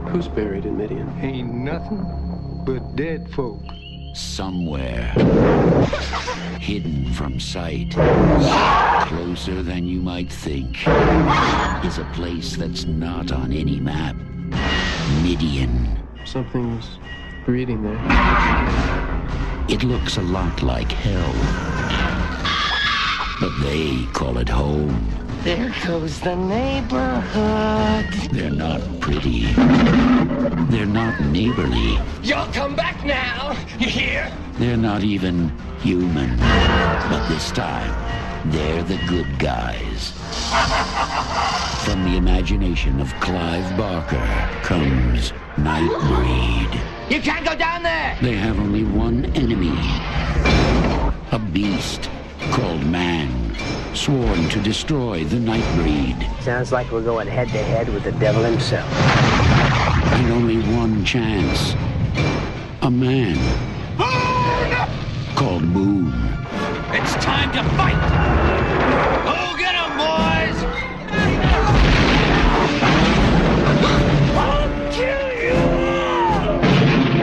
Who's buried in Midian? Ain't nothing but dead folk. Somewhere, hidden from sight, closer than you might think, is a place that's not on any map. Midian. Something's breeding there. It looks a lot like hell, but they call it home. There goes the neighborhood. They're not pretty. They're not neighborly. Y'all come back now, you hear? They're not even human. But this time, they're the good guys. From the imagination of Clive Barker comes Nightbreed. You can't go down there! They have only one enemy. A beast called Man, sworn to destroy the Nightbreed. Sounds like we're going head-to-head with the devil himself. And only one chance. A man called Moon. It's time to fight! Go get 'em, boys! I'll kill you!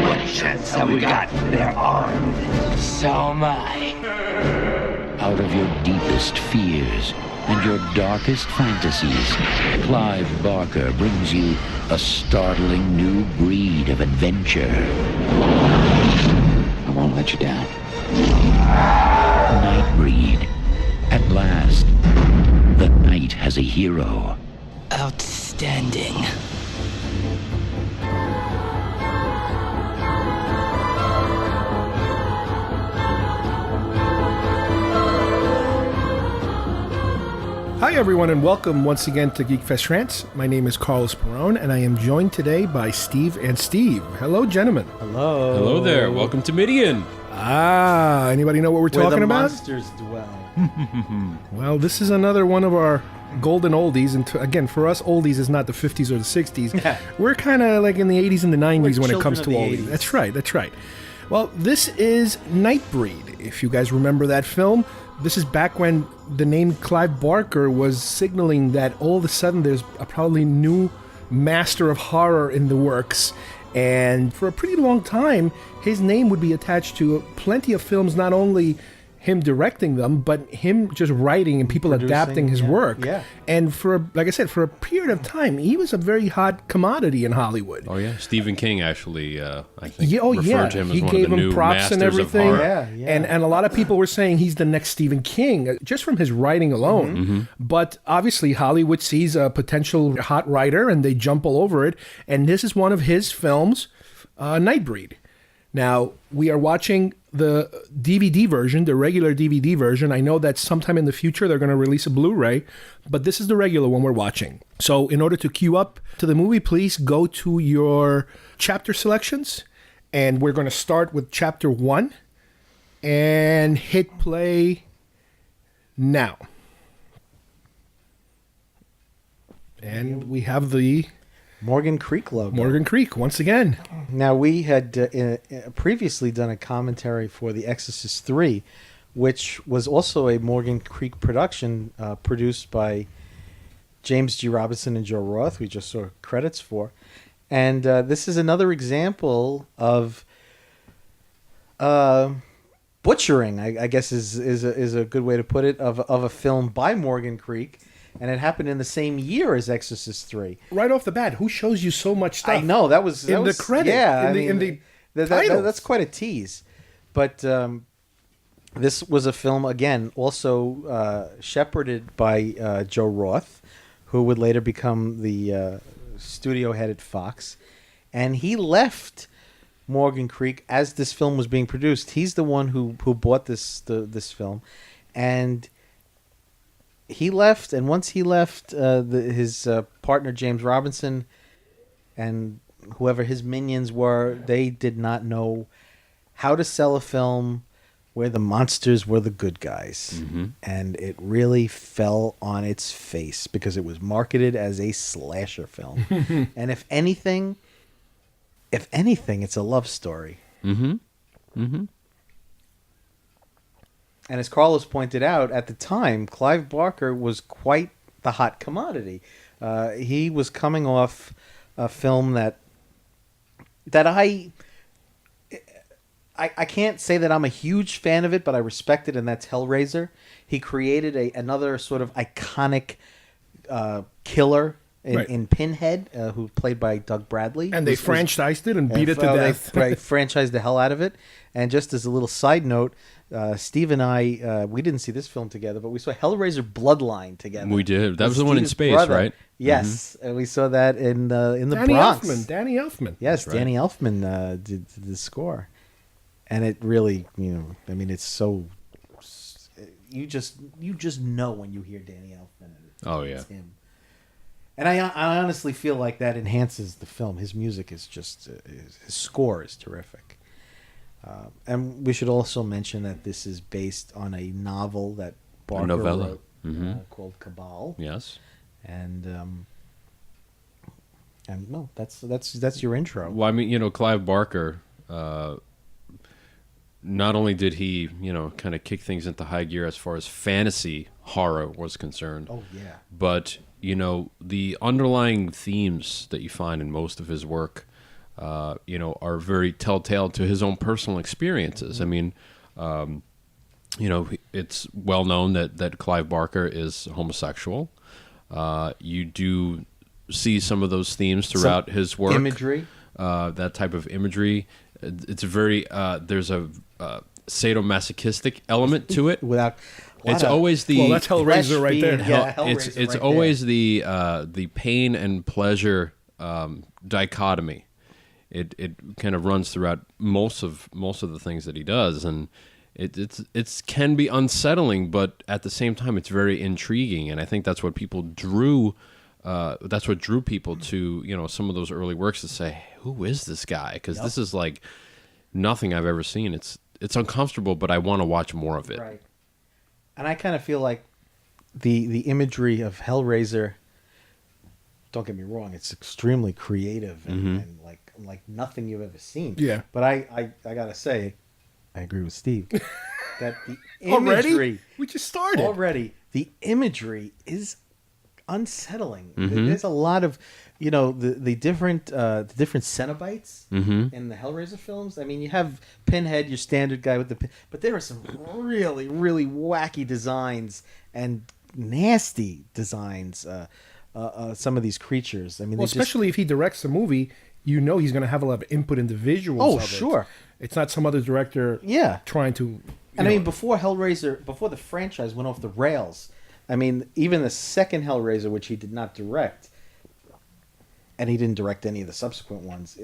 What chance have we got? They're armed. So am I. Out of your deepest fears and your darkest fantasies, Clive Barker brings you a startling new breed of adventure. I won't let you down. Nightbreed. At last, the night has a hero. Outstanding. Hi everyone and welcome once again to Geekfest Rants. My name is Carlos Perone and I am joined today by Steve and Steve. Hello gentlemen. Hello. Hello there. Welcome to Midian. Anybody know what we're talking Where the about? monsters dwell. Well, this is another one of our golden oldies, and again, for us, oldies is not the 50s or the 60s. Yeah. We're kind of like in the 80s and the 90s when it children comes of to the oldies. 80s. That's right. Well, this is Nightbreed. If you guys remember that film, this is back when the name Clive Barker was signaling that all of a sudden there's a probably new master of horror in the works. And for a pretty long time, his name would be attached to plenty of films, not only him directing them, but him just writing and people Producing, adapting his work. yeah. And like I said, for a period of time, he was a very hot commodity in Hollywood. Oh yeah, Stephen King actually, I think, Yeah, referred to him as he one gave of the him new props masters and everything. of horror. Yeah. And a lot of people were saying he's the next Stephen King, just from his writing alone. Mm-hmm. But obviously, Hollywood sees a potential hot writer, and they jump all over it. And this is one of his films, Nightbreed. Now, we are watching the DVD version, the regular DVD version. I know that sometime in the future they're going to release a Blu-ray, but this is the regular one we're watching. So in order to queue up to the movie, please go to your chapter selections, and we're going to start with chapter 1 and hit play now. And we have the Morgan Creek logo. Morgan Creek once again. Now, we had previously done a commentary for The Exorcist 3, which was also a Morgan Creek production produced by James G. Robinson and Joe Roth. We just saw credits for. And this is another example of butchering, I guess is a good way to put it, of a film by Morgan Creek. And it happened in the same year as Exorcist 3. Right off the bat, who shows you so much stuff? I know, that was in the credit. Yeah, in the titles. that's quite a tease. But this was a film, again, also shepherded by Joe Roth, who would later become the studio head at Fox. And he left Morgan Creek as this film was being produced. He's the one who bought this film. And he left, and once he left, his partner James Robinson and whoever his minions were, they did not know how to sell a film where the monsters were the good guys. Mm-hmm. And it really fell on its face because it was marketed as a slasher film. And if anything, it's a love story. Mm-hmm. Mm-hmm. And as Carlos pointed out, at the time, Clive Barker was quite the hot commodity. He was coming off a film that that I can't say that I'm a huge fan of it, but I respect it, and that's Hellraiser. He created another sort of iconic killer in Pinhead, who played by Doug Bradley. And they franchised it and beat it to death. They franchised the hell out of it. And just as a little side note, Steve and I, we didn't see this film together, but we saw Hellraiser Bloodline together. We did. That was the one in space, brother. Right? Yes, and we saw that in the Danny Bronx. Elfman. Yes, right. Danny Elfman did the score, and it really, I mean, it's so you just know when you hear Danny Elfman. Oh yeah, it's him. And I honestly feel like that enhances the film. His music is just his score is terrific. And we should also mention that this is based on a novel that Barker wrote called Cabal. Yes. And no, that's your intro. Well, I mean, Clive Barker, not only did he, kind of kick things into high gear as far as fantasy horror was concerned. Oh yeah. But, the underlying themes that you find in most of his work, are very telltale to his own personal experiences. Mm-hmm. I mean, it's well known that Clive Barker is homosexual. You do see some of those themes throughout his work. Imagery. That type of imagery. It's very, there's a sadomasochistic element to it. Well, that's Hellraiser right there. Hellraiser it's right always the pain and pleasure dichotomy. It kind of runs throughout most of the things that he does, and it can be unsettling, but at the same time it's very intriguing, and I think that's what people drew. That's what drew people to some of those early works to say, who is this guy? Because this is like nothing I've ever seen. It's uncomfortable, but I want to watch more of it. Right. And I kind of feel like the imagery of Hellraiser, don't get me wrong, it's extremely creative and like nothing you've ever seen. Yeah. But I gotta say, I agree with Steve that the Already? imagery We just started. already the imagery is unsettling. There's a lot of the different Cenobites in the Hellraiser films. I mean, you have Pinhead, your standard guy with the pin, but there are some really, really wacky designs and nasty designs. Some of these creatures. I mean, especially if he directs the movie, he's going to have a lot of input in the visuals. Oh, of it. sure. It's not some other director. Yeah. Trying to. And I mean, before Hellraiser, before the franchise went off the rails, I mean, even the second Hellraiser, which he did not direct, and he didn't direct any of the subsequent ones.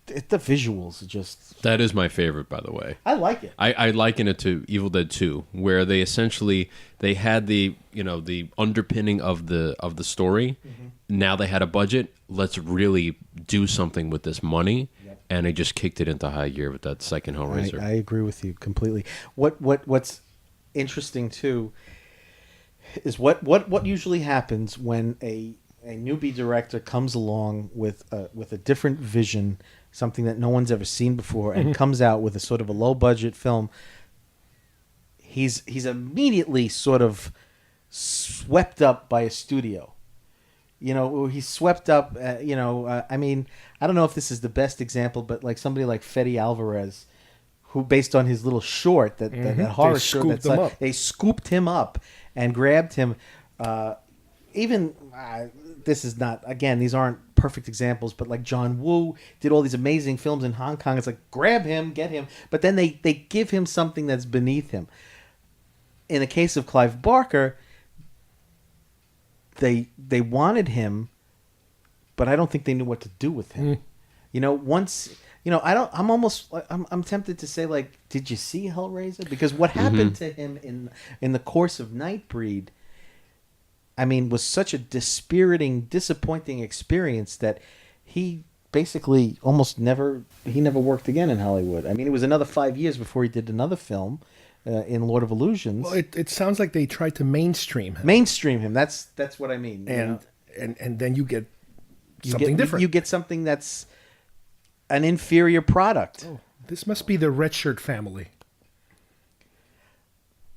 The visuals are just... That is my favorite, by the way. I like it. I liken it to Evil Dead 2, where they had the the underpinning of the story. Mm-hmm. Now they had a budget. Let's really do something with this money, and they just kicked it into high gear with that second Hellraiser. I agree with you completely. What's interesting too is what usually happens when a newbie director comes along with a different vision, something that no one's ever seen before, and comes out with a sort of a low budget film. He's immediately sort of swept up by a studio. He's swept up. I mean, I don't know if this is the best example, but like somebody like Fede Alvarez, who based on his little short that horror short, they scooped him up and grabbed him. This is not, again, these aren't perfect examples, but like John Woo did all these amazing films in Hong Kong. It's like, grab him, get him, but then they give him something that's beneath him. In the case of Clive Barker, they wanted him, but I don't think they knew what to do with him. I'm tempted to say, like, did you see Hellraiser? Because what happened to him in the course of Nightbreed, I mean, was such a dispiriting, disappointing experience that he basically never worked again in Hollywood. I mean, it was another 5 years before he did another film in Lord of Illusions. Well, it sounds like they tried to mainstream him. That's what I mean. And then you get something different. You get something that's an inferior product. Oh, this must be the Red Shirt family.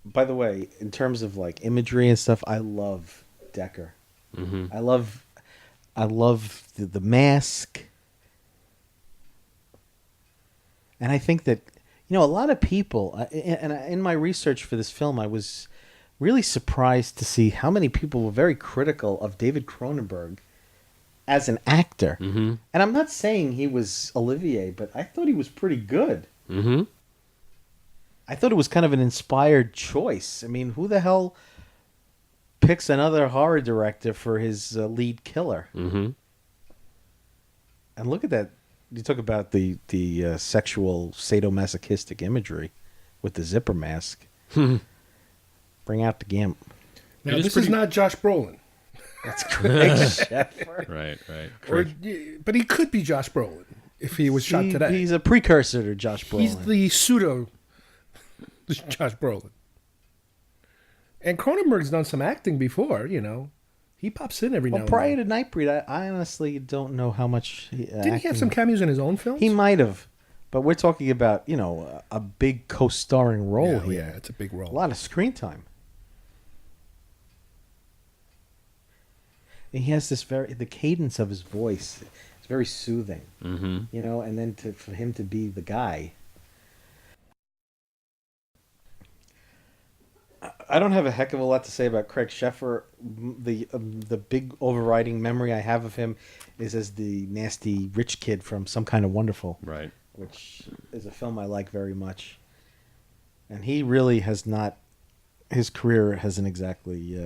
By the way, in terms of like imagery and stuff, I love Decker. I love the mask. And I think that, a lot of people, in my research for this film, I was really surprised to see how many people were very critical of David Cronenberg as an actor. Mm-hmm. And I'm not saying he was Olivier, but I thought he was pretty good. Mm-hmm. I thought it was kind of an inspired choice. I mean, who the hell picks another horror director for his lead killer? Mm-hmm. And look at that. You talk about the sexual sadomasochistic imagery with the zipper mask. Bring out the gimp. Now, this is not Josh Brolin. That's Craig Sheffer. Right. But he could be Josh Brolin if he was shot today. He's a precursor to Josh Brolin. He's the pseudo Josh Brolin. And Cronenberg's done some acting before, He pops in every now and then. Prior to Nightbreed, I honestly don't know how much. Didn't he have some cameos in his own films? He might have, but we're talking about a big co-starring role here. Yeah, it's a big role. A lot of screen time. And he has the cadence of his voice. It's very soothing, Mm-hmm. And then for him to be the guy. I don't have a heck of a lot to say about Craig Sheffer. The big overriding memory I have of him is as the nasty rich kid from Some Kind of Wonderful, Right. which is a film I like very much. And he really has not. His career hasn't exactly,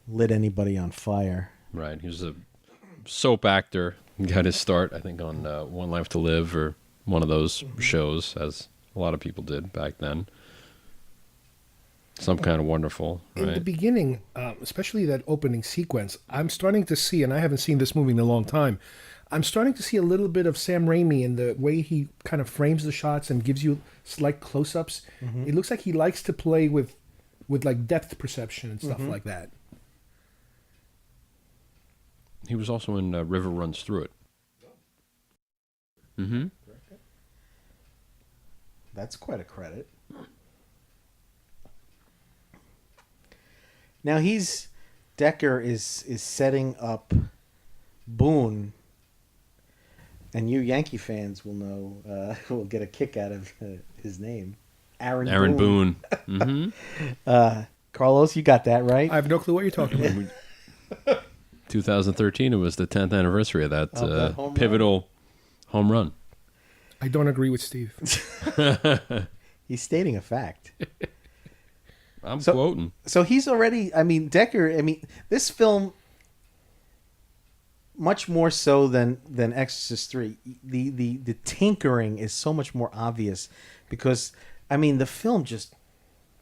lit anybody on fire. Right. He was a soap actor. He got his start, I think, on One Life to Live or one of those shows, as a lot of people did back then. Some Kind of Wonderful. Right? In the beginning, especially that opening sequence, I'm starting to see, and I haven't seen this movie in a long time, I'm starting to see a little bit of Sam Raimi in the way he kind of frames the shots and gives you slight close-ups. Mm-hmm. It looks like he likes to play with like depth perception and stuff like that. He was also in River Runs Through It. Mm-hmm. That's quite a credit. Now Decker is setting up Boone, and you Yankee fans will know, will get a kick out of his name, Aaron Boone. Mm-hmm. Carlos, you got that right. I have no clue what you're talking about. 2013, it was the 10th anniversary of that pivotal home run. I don't agree with Steve. He's stating a fact. I'm quoting. So he's already, Decker, this film, much more so than Exorcist 3, the tinkering is so much more obvious because, the film just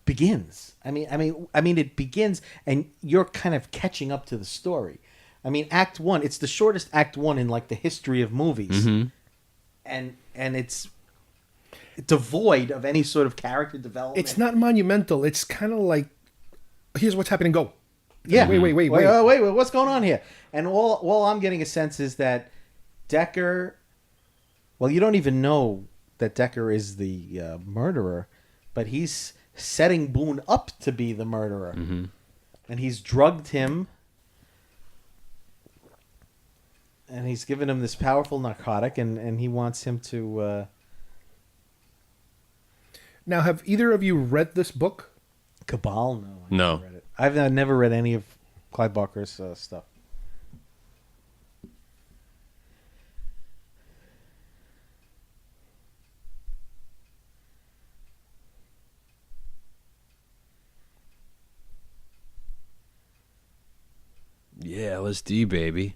begins. It begins and you're kind of catching up to the story. Act 1, it's the shortest Act 1 in like the history of movies. Mm-hmm. And it's devoid of any sort of character development. It's not monumental. It's kind of like, here's what's happening. Go. Yeah. Wait. Wait. What's going on here? And all I'm getting a sense is that Decker. Well, you don't even know that Decker is the murderer, but he's setting Boone up to be the murderer, and he's drugged him, and he's given him this powerful narcotic, and he wants him to. Now, have either of you read this book? Cabal? No. No. Never read it. I've never read any of Clive Barker's stuff. Yeah, LSD, baby.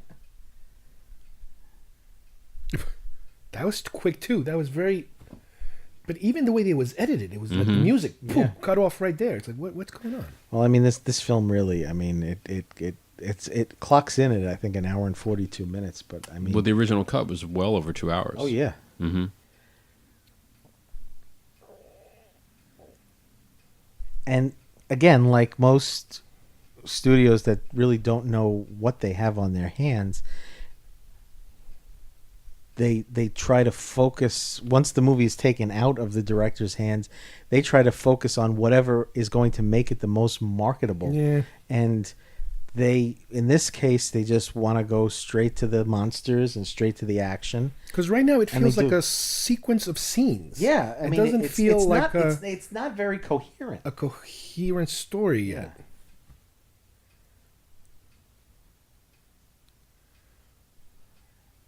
That was quick, too. That was very... But even the way it was edited, it was like the music, boom, cut off right there. It's like, what's going on? Well, this film really, it clocks in at I think an hour and 42 minutes. But well, the original cut was well over 2 hours. Oh yeah. Mm-hmm. And again, like most studios that really don't know what they have on their hands, they try to focus, once the movie is taken out of the director's hands, they try to focus on whatever is going to make it the most marketable. Yeah. And in this case, they just want to go straight to the monsters and straight to the action. Because right now it And they feels like do. a sequence of scenes. Yeah, I it mean, doesn't feel it's like not, it's not very coherent. a coherent story yet.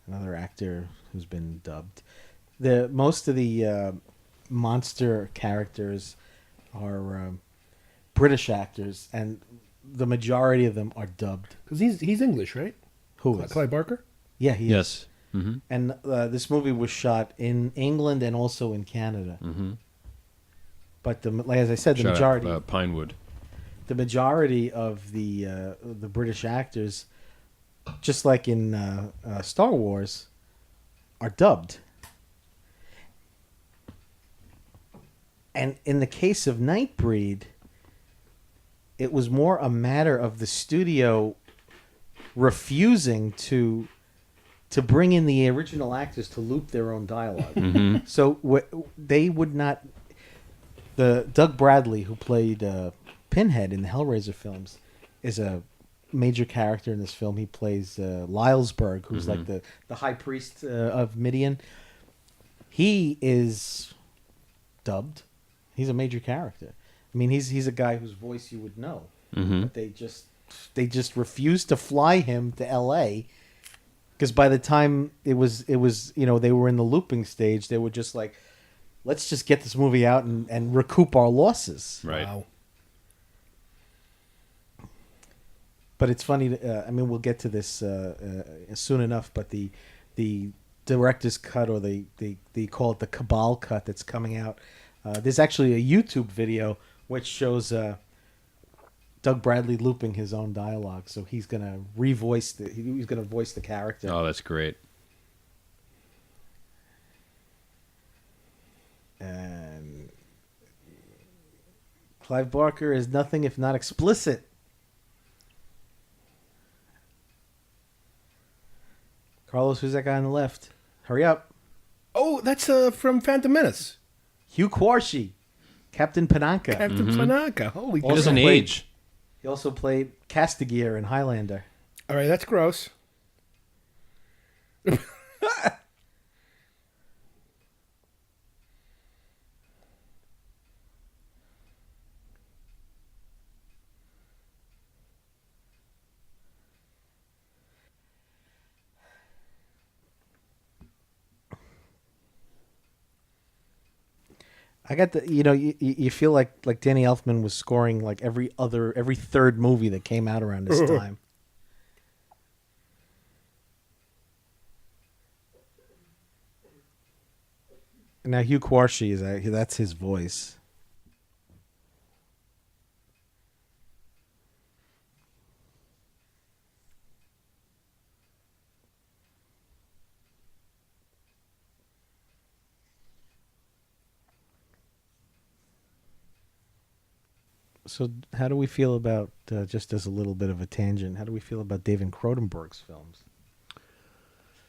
Another actor who's been dubbed. Most of the monster characters are British actors, and the majority of them are dubbed. Because he's English, right? Who is? Clive Barker? Yeah, he is. Yes. Mm-hmm. And this movie was shot in England and also in Canada. Mm-hmm. But like as I said, the Pinewood. the majority of the British actors, just like in Star Wars, are dubbed. And in the case of Nightbreed, it was more a matter of the studio refusing to bring in the original actors to loop their own dialogue. Mm-hmm. So they would not. The Doug Bradley, who played Pinhead in the Hellraiser films, is a major character in this film. He plays Lylesburg, who's like the high priest of Midian. He is dubbed. He's a major character. I mean, he's a guy whose voice you would know. Mm-hmm. But they just refused to fly him to L.A. because by the time it was they were in the looping stage, they were just like, let's just get this movie out and recoup our losses. Right. Wow. But it's funny. I mean, we'll get to this soon enough. But the director's cut, or they call it the Cabal cut, that's coming out. There's actually a YouTube video which shows Doug Bradley looping his own dialogue. So he's gonna voice the character. Oh, that's great. And Clive Barker is nothing if not explicit. Carlos, who's that guy on the left? Hurry up. Oh, that's from Phantom Menace. Hugh Quarshie, Captain Pananka. Captain Pananka. Holy He Also doesn't played- age. He also played Castigier in Highlander. All right, that's gross. I got the you feel like Danny Elfman was scoring like every third movie that came out around this time. Now Hugh Quarshie that's his voice. So how do we feel about, just as a little bit of a tangent, how do we feel about David Cronenberg's films?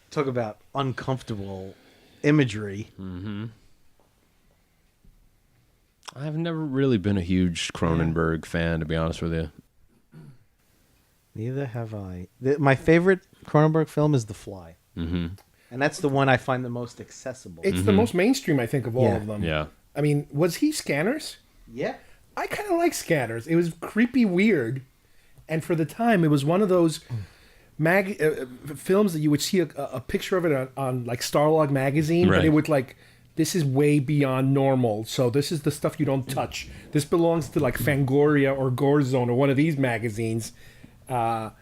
Talk about uncomfortable imagery. Mm-hmm. I've never really been a huge Cronenberg fan, to be honest with you. Neither have I. My favorite Cronenberg film is The Fly. Mm-hmm. And that's the one I find the most accessible. It's the most mainstream, I think, of all of them. Yeah. I mean, was he Scanners? Yeah. I kind of like Scanners. It was creepy weird. And for the time, it was one of those films that you would see a picture of it on like Starlog magazine. Right. But it would like, this is way beyond normal. So this is the stuff you don't touch. This belongs to like Fangoria or Gore Zone or one of these magazines. But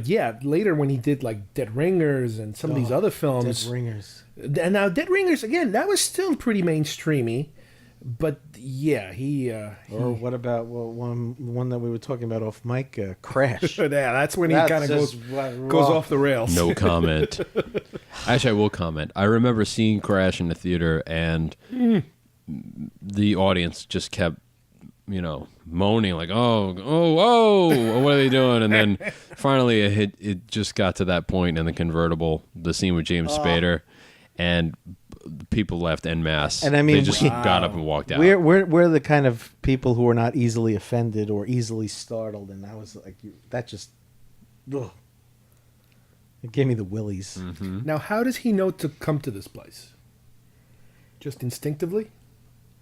yeah, later when he did like Dead Ringers and some of these other films. Dead Ringers. And now Dead Ringers, again, that was still pretty mainstreamy. But yeah, he Or what about one that we were talking about off mic, Crash? yeah, that's when he That's kind of just goes off the rails. No comment. Actually, I will comment. I remember seeing Crash in the theater, and the audience just kept, moaning like, "Oh, what are they doing?" And then finally, it just got to that point in the convertible, the scene with James Spader, and people left en masse. And I mean, they just got up and walked out. We're the kind of people who are not easily offended or easily startled, and I was like, that just Ugh. It gave me the willies. Now, how does he know to come to this place? Just instinctively?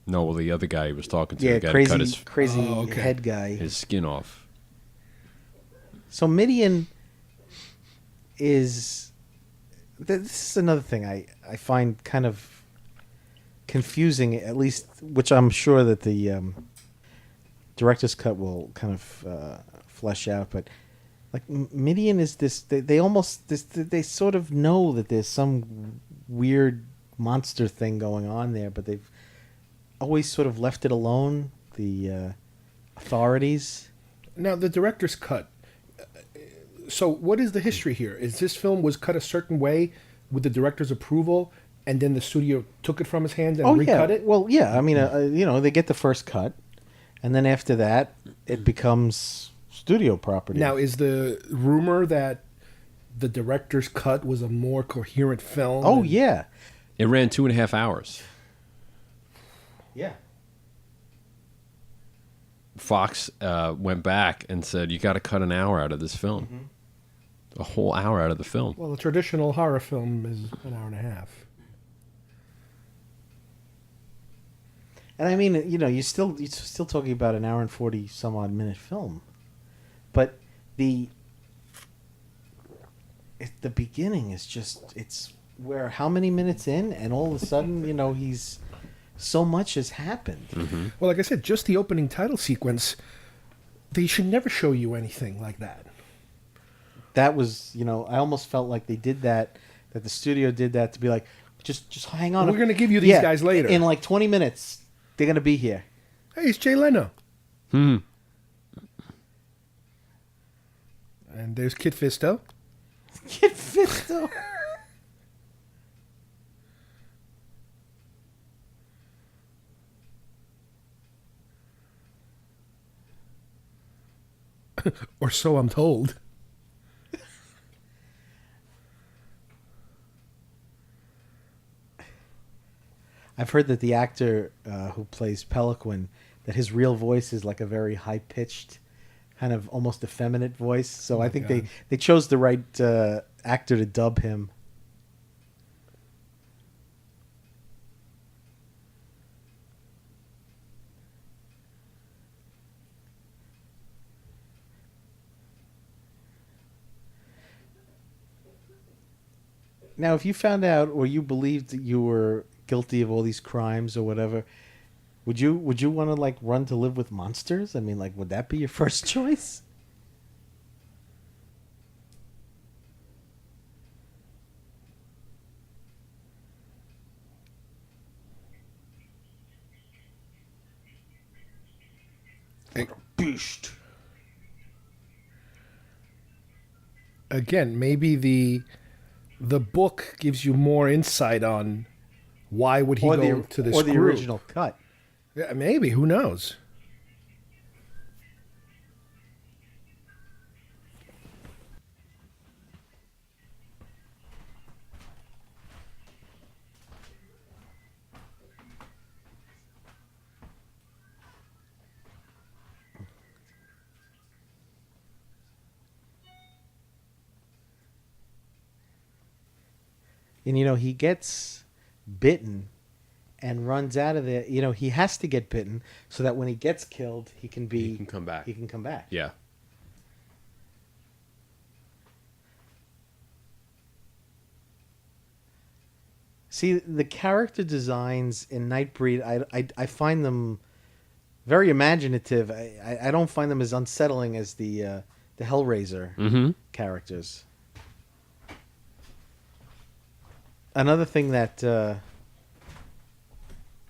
No, well, the other guy he was talking to, Yeah, the guy crazy, cut his, crazy Oh, okay. head guy. his skin off. So Midian is... This is another thing I find kind of confusing, at least, which I'm sure that the director's cut will kind of flesh out, but like Midian is this, they almost, they sort of know that there's some weird monster thing going on there, but they've always sort of left it alone, the authorities. Now, the director's cut. So, what is the history here? Is this film was cut a certain way with the director's approval, and then the studio took it from his hands and recut it? Well, yeah. I mean, they get the first cut, and then after that, it becomes studio property. Now, is the rumor that the director's cut was a more coherent film? Oh, yeah. It ran 2.5 hours. Yeah. Fox went back and said, you got to cut an hour out of this film. A whole hour out of the film. Well, a traditional horror film is an hour and a half. And I mean, you're still talking about an hour and 40 some odd minute film, but the beginning is just, it's where how many minutes in, and all of a sudden, he's so much has happened. Well, like I said, just the opening title sequence, they should never show you anything like that. That was, I almost felt like they did that the studio did that to be like, just hang on. We're going to give you these guys later. In like 20 minutes, they're going to be here. Hey, it's Jay Leno. And there's Kit Fisto. Kid Fisto. Or so I'm told. I've heard that the actor who plays Peliquin, that his real voice is like a very high-pitched, kind of almost effeminate voice. So I think they chose the right actor to dub him. Now, if you found out or you believed that you were guilty of all these crimes or whatever, would you want to like run to live with monsters? I mean, like, would that be your first choice? Beast. Again, maybe the book gives you more insight on why would he go to this or the group. original cut. Yeah, maybe. Who knows? And he gets bitten and runs out of there. He has to get bitten so that when he gets killed, he can come back. He can come back. Yeah. See, the character designs in Nightbreed, I find them very imaginative. I don't find them as unsettling as the Hellraiser characters. Another thing that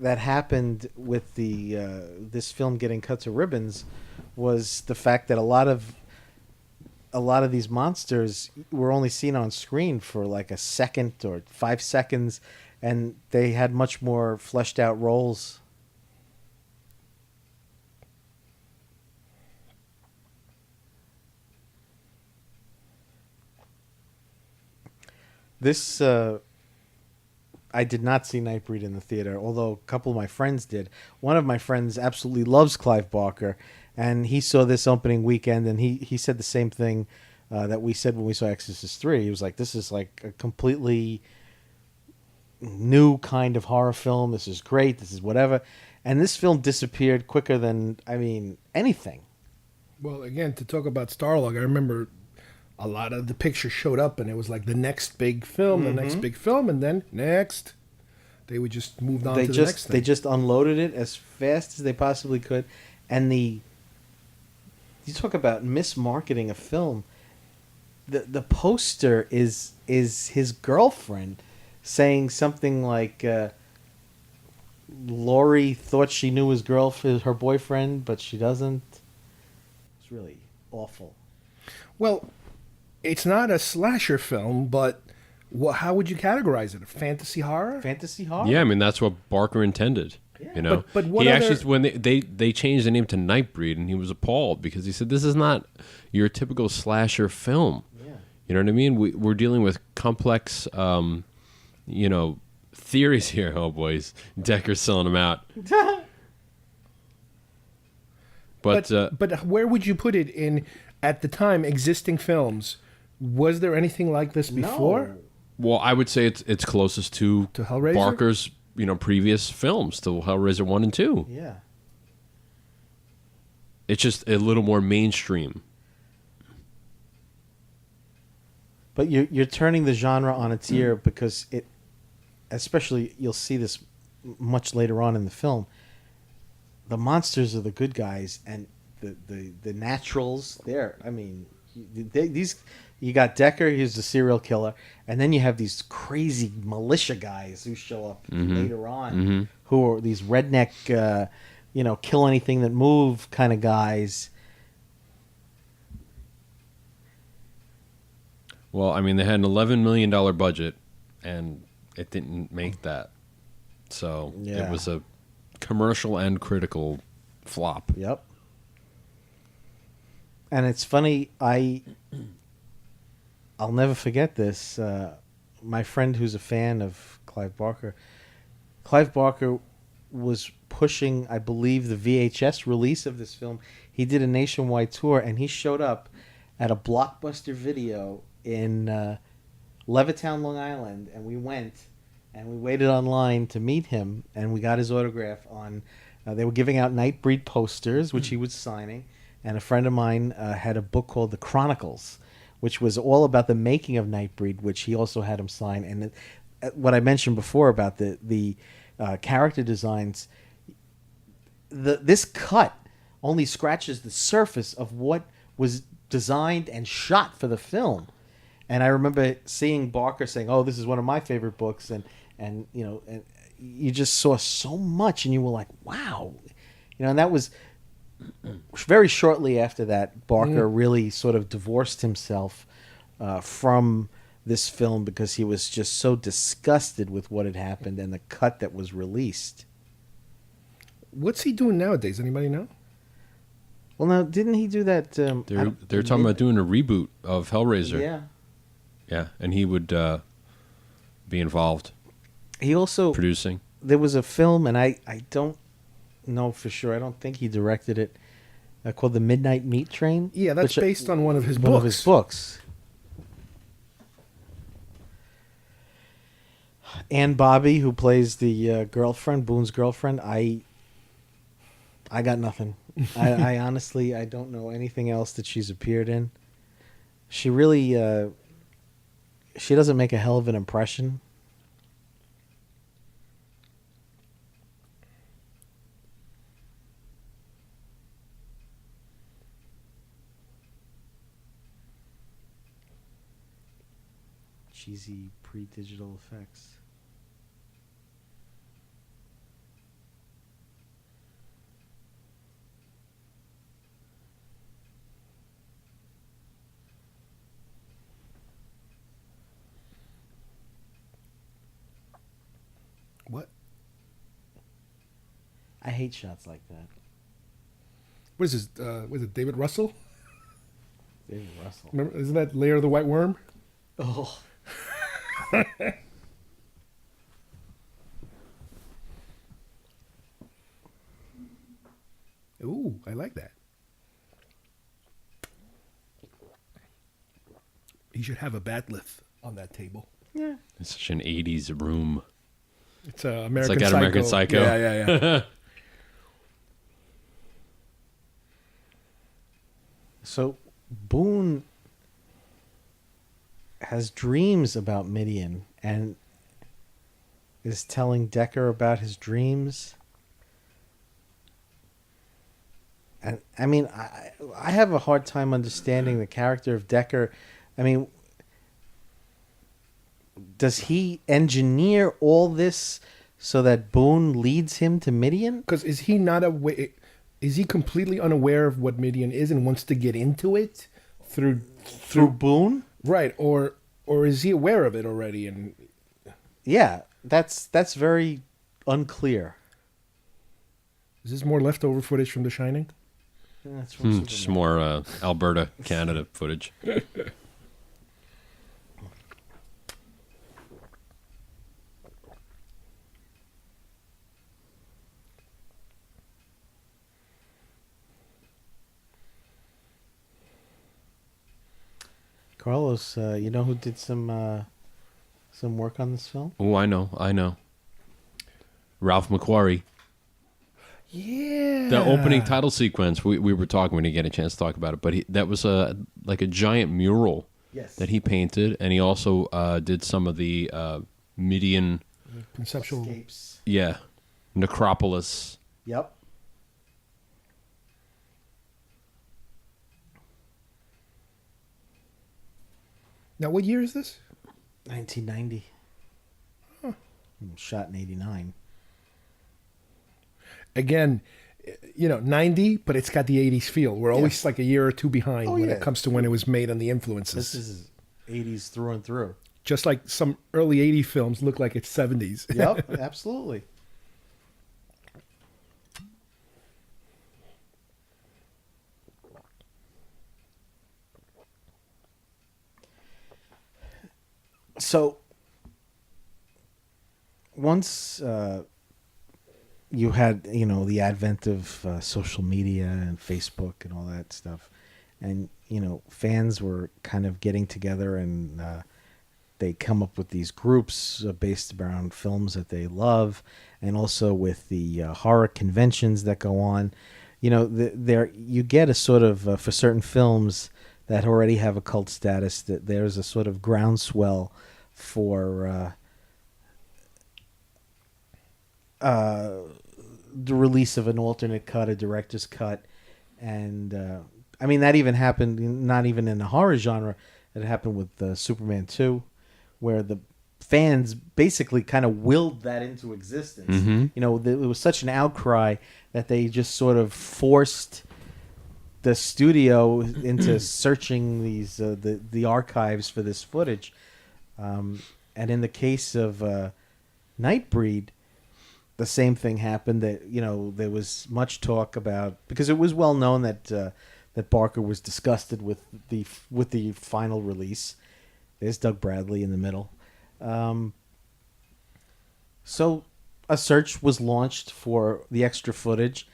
happened with this film getting cut to ribbons was the fact that a lot of these monsters were only seen on screen for like a second or 5 seconds, and they had much more fleshed out roles. This I did not see Nightbreed in the theater, although a couple of my friends did. One of my friends absolutely loves Clive Barker, and he saw this opening weekend, and he said the same thing that we said when we saw Exorcist 3. He was like, this is like a completely new kind of horror film. This is great. This is whatever. And this film disappeared quicker than, anything. Well, again, to talk about Starlog, I remember a lot of the pictures showed up, and it was like the next big film, the next big film, and then next. They would just move on to the next thing. They just unloaded it as fast as they possibly could. And you talk about mismarketing a film. The poster is his girlfriend saying something like, Laurie thought she knew her boyfriend, but she doesn't. It's really awful. Well, it's not a slasher film, but how would you categorize it? A fantasy horror? Fantasy horror? Yeah, I mean that's what Barker intended. Yeah. You know, but what he other... actually when they changed the name to Nightbreed, and he was appalled because he said this is not your typical slasher film. Yeah. You know what I mean? We're dealing with complex, theories here. Oh boys, Decker's selling them out. But where would you put it in at the time existing films? Was there anything like this before? No. Well, I would say it's closest to Hellraiser? Barker's previous films, to Hellraiser 1 and 2. Yeah. It's just a little more mainstream. But you're turning the genre on its ear because especially you'll see this much later on in the film. The monsters are the good guys, and the naturals. You got Decker, he's the serial killer, and then you have these crazy militia guys who show up later on, who are these redneck, kill anything that move kind of guys. Well, I mean, they had an $11 million budget, and it didn't make that. So Yeah. It was a commercial and critical flop. Yep. And it's funny, I'll never forget this. My friend who's a fan of Clive Barker was pushing, I believe, the VHS release of this film. He did a nationwide tour, and he showed up at a Blockbuster Video in Levittown, Long Island, and we went and we waited online to meet him, and we got his autograph on. They were giving out Nightbreed posters, which he was signing, and a friend of mine had a book called The Chronicles, which was all about the making of Nightbreed, which he also had him sign. And what I mentioned before about the character designs, this cut only scratches the surface of what was designed and shot for the film. And I remember seeing Barker saying, "Oh, this is one of my favorite books," and you just saw so much, and you were like, "Wow," and that was very shortly after that. Barker really sort of divorced himself from this film because he was just so disgusted with what had happened and the cut that was released. What's he doing nowadays? Anybody know? Well, now didn't he do that? They're talking about doing a reboot of Hellraiser. Yeah, and he would be involved. He also producing. There was a film, and I don't know for sure. I don't think he directed it. Called The Midnight Meat Train. Yeah, that's based on one of his books. Ann Bobby, who plays the girlfriend, Boone's girlfriend, I got nothing. I honestly, I don't know anything else that she's appeared in. She really, she doesn't make a hell of an impression. Cheesy pre-digital effects. What? I hate shots like that. What is this? Was it David Russell? David Russell. Remember, isn't that Lair of the White Worm? Oh. Ooh, I like that. He should have a batleth on that table. Yeah. It's such an 80s room. It's American like Psycho. American Psycho. Yeah. So Boone has dreams about Midian and is telling Decker about his dreams. And I mean, I have a hard time understanding the character of Decker. I mean, does he engineer all this so that Boone leads him to Midian? Because is he not aware? Is he completely unaware of what Midian is and wants to get into it through Boone? Right, or is he aware of it already? And yeah, that's very unclear. Is this more leftover footage from The Shining? That's from Just more Alberta, Canada footage. Carlos, you know who did some work on this film? Oh, I know. Ralph McQuarrie. Yeah. The opening title sequence, we were talking, we didn't get a chance to talk about it, but that was like a giant mural that he painted, and he also did some of the Midian conceptual escapes. Yeah, necropolis. Yep. Now, what year is this? 1990. Shot in 89. Again, 90, but it's got the 80s feel. We're always like a year or two behind when it comes to when it was made and the influences. This is 80s through and through. Just like some early 80s films look like it's 70s. Yep, absolutely. So, once you had, the advent of social media and Facebook and all that stuff, and, fans were kind of getting together and they come up with these groups based around films that they love, and also with the horror conventions that go on. There you get a sort of, for certain films that already have a cult status, that there's a sort of groundswell for the release of an alternate cut, a director's cut. And I mean, that even happened, not even in the horror genre, it happened with Superman 2, where the fans basically kind of willed that into existence. Mm-hmm. It was such an outcry that they just sort of forced the studio into searching these the archives for this footage. And in the case of Nightbreed, the same thing happened. That there was much talk about, because it was well known that that Barker was disgusted with the final release. There's Doug Bradley in the middle. So a search was launched for the extra footage.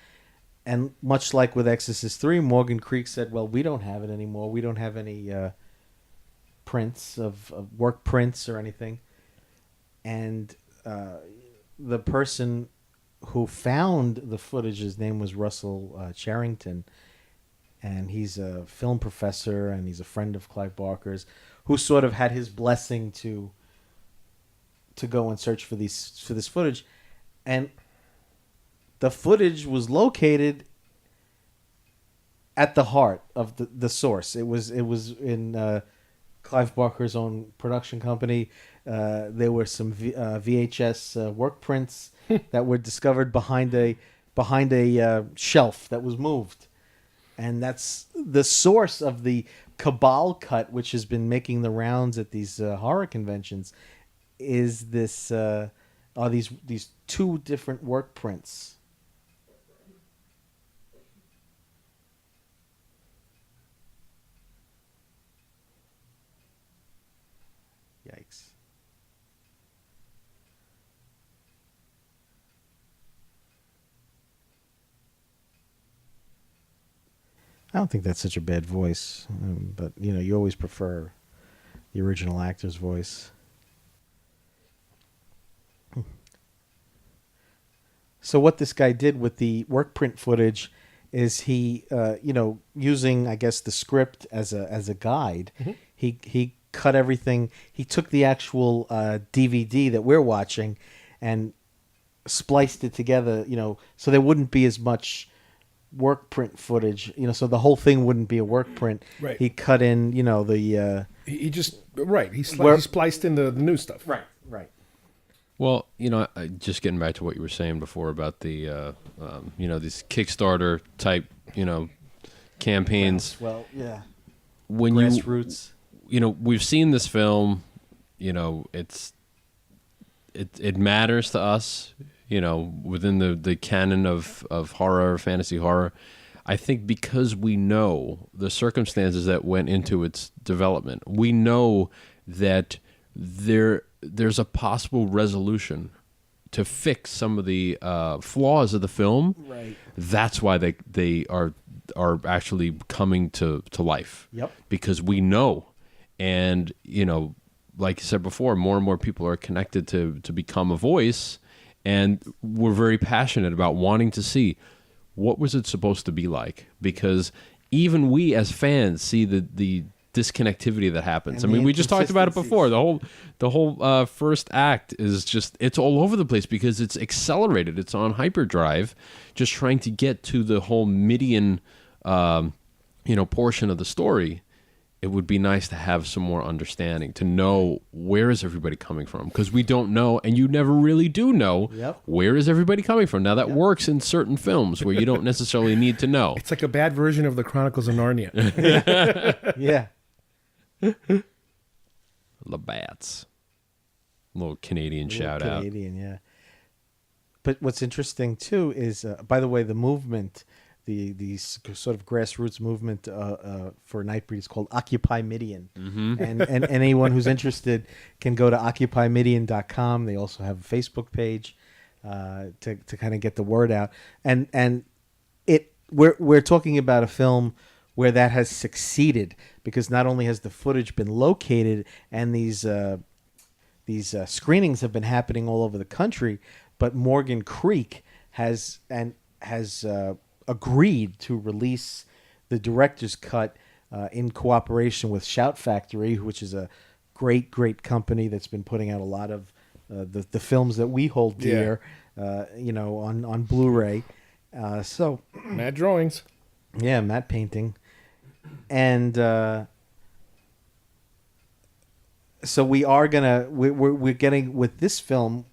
And much like with Exorcist 3, Morgan Creek said, well, we don't have it anymore. We don't have any prints of work prints or anything. And the person who found the footage, his name was Russell Charrington. And he's a film professor and he's a friend of Clive Barker's, who sort of had his blessing to go and search for this footage. And the footage was located at the heart of the source. It was in Clive Barker's own production company. There were some VHS work prints that were discovered behind a shelf that was moved, and that's the source of the Cabal cut, which has been making the rounds at these horror conventions. Is this are these two different work prints? Yikes. I don't think that's such a bad voice, but you always prefer the original actor's voice. So what this guy did with the work print footage is he, using, I guess, the script as a guide, he cut everything. He took the actual DVD that we're watching and spliced it together, so there wouldn't be as much work print footage, so the whole thing wouldn't be a work print. Right. He cut in, the... He just, right, he spliced in the new stuff. Right. Well, just getting back to what you were saying before about the, these Kickstarter type, campaigns. Well, yeah. When Grassroots. We've seen this film, it matters to us, within the canon of horror, fantasy horror. I think because we know the circumstances that went into its development, we know that there's a possible resolution to fix some of the flaws of the film. Right. That's why they are actually coming to life. Yep. Because we know, and like you said before, more and more people are connected to become a voice, and we're very passionate about wanting to see what was it supposed to be like, because even we as fans see the disconnectivity that happens. And we just talked about it before. The whole first act is just, it's all over the place because it's accelerated. It's on hyperdrive, just trying to get to the whole Midian, portion of the story. It would be nice to have some more understanding, to know where is everybody coming from, because we don't know, and you never really do know where is everybody coming from. Now that works in certain films where you don't necessarily need to know. It's like a bad version of the Chronicles of Narnia. Yeah. Labatt's. Little Canadian shout out. Canadian, yeah. But what's interesting too is, by the way, the movement, the sort of grassroots movement for Nightbreed is called Occupy Midian. Mm-hmm. And anyone who's interested can go to occupymidian.com. They also have a Facebook page to kind of get the word out. And we're talking about a film where that has succeeded, because not only has the footage been located and these screenings have been happening all over the country, but Morgan Creek has agreed to release the director's cut in cooperation with Shout Factory, which is a great company that's been putting out a lot of the films that we hold dear, on Blu-ray. So Matte drawings. Yeah, matte painting. And so we're getting, with this film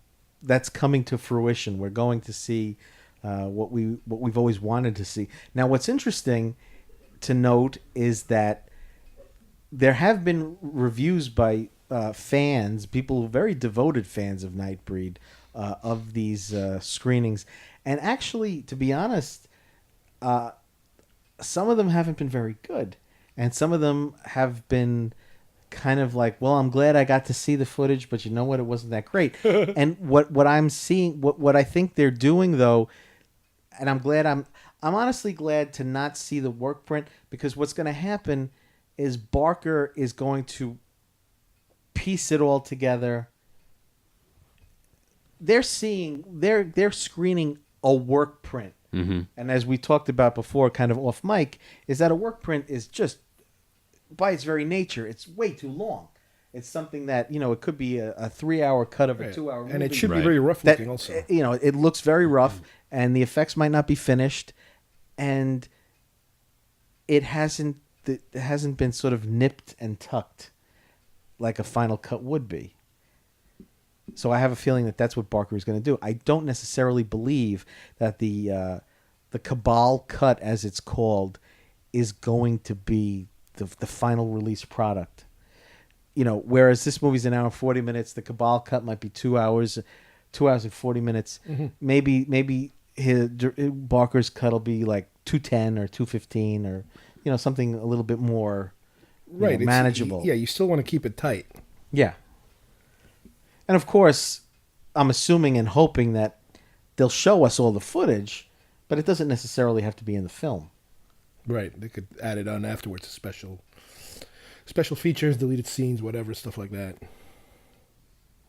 that's coming to fruition, we're going to see what we've always wanted to see. Now, what's interesting to note is that there have been reviews by fans, people, very devoted fans of Nightbreed, of these screenings. And actually, to be honest, some of them haven't been very good. And some of them have been kind of like, well, I'm glad I got to see the footage, but you know what? It wasn't that great. And what I'm seeing, what I think they're doing, though, and I'm honestly glad to not see the work print, because what's going to happen is Barker is going to piece it all together. They're screening a work print. Mm-hmm. And as we talked about before, kind of off mic, is that a work print is just, by its very nature, it's way too long. It's something that, it could be a 3-hour cut of a 2-hour movie. And it should be very rough looking also. It looks very rough, and the effects might not be finished, and it hasn't been sort of nipped and tucked like a final cut would be. So I have a feeling that that's what Barker is going to do. I don't necessarily believe that the Cabal cut, as it's called, is going to be the final release product. Whereas this movie's an hour and 40 minutes, the Cabal cut might be 2 hours and 40 minutes. Mm-hmm. Maybe Barker's cut will be like 2:10 or 2:15 or something a little bit more manageable. You still want to keep it tight. Yeah. And of course, I'm assuming and hoping that they'll show us all the footage, but it doesn't necessarily have to be in the film. Right. They could add it on afterwards, a special features, deleted scenes, whatever, stuff like that.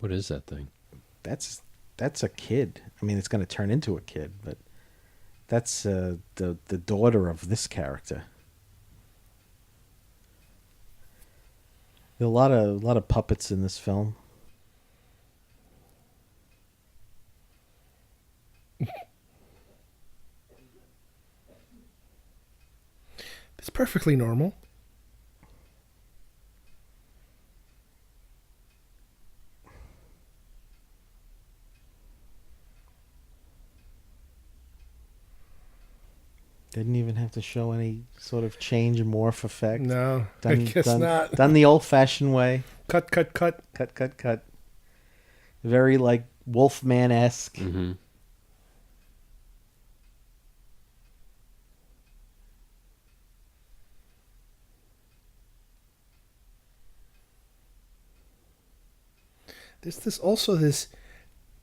What is that thing? That's a kid. I mean, it's going to turn into a kid, but that's the daughter of this character. There are a lot of puppets in this film. It's perfectly normal. Didn't even have to show any sort of change and morph effect. No, I guess not. Done the old-fashioned way. Cut. Cut. Very, like, Wolfman-esque. Mm-hmm. There's this,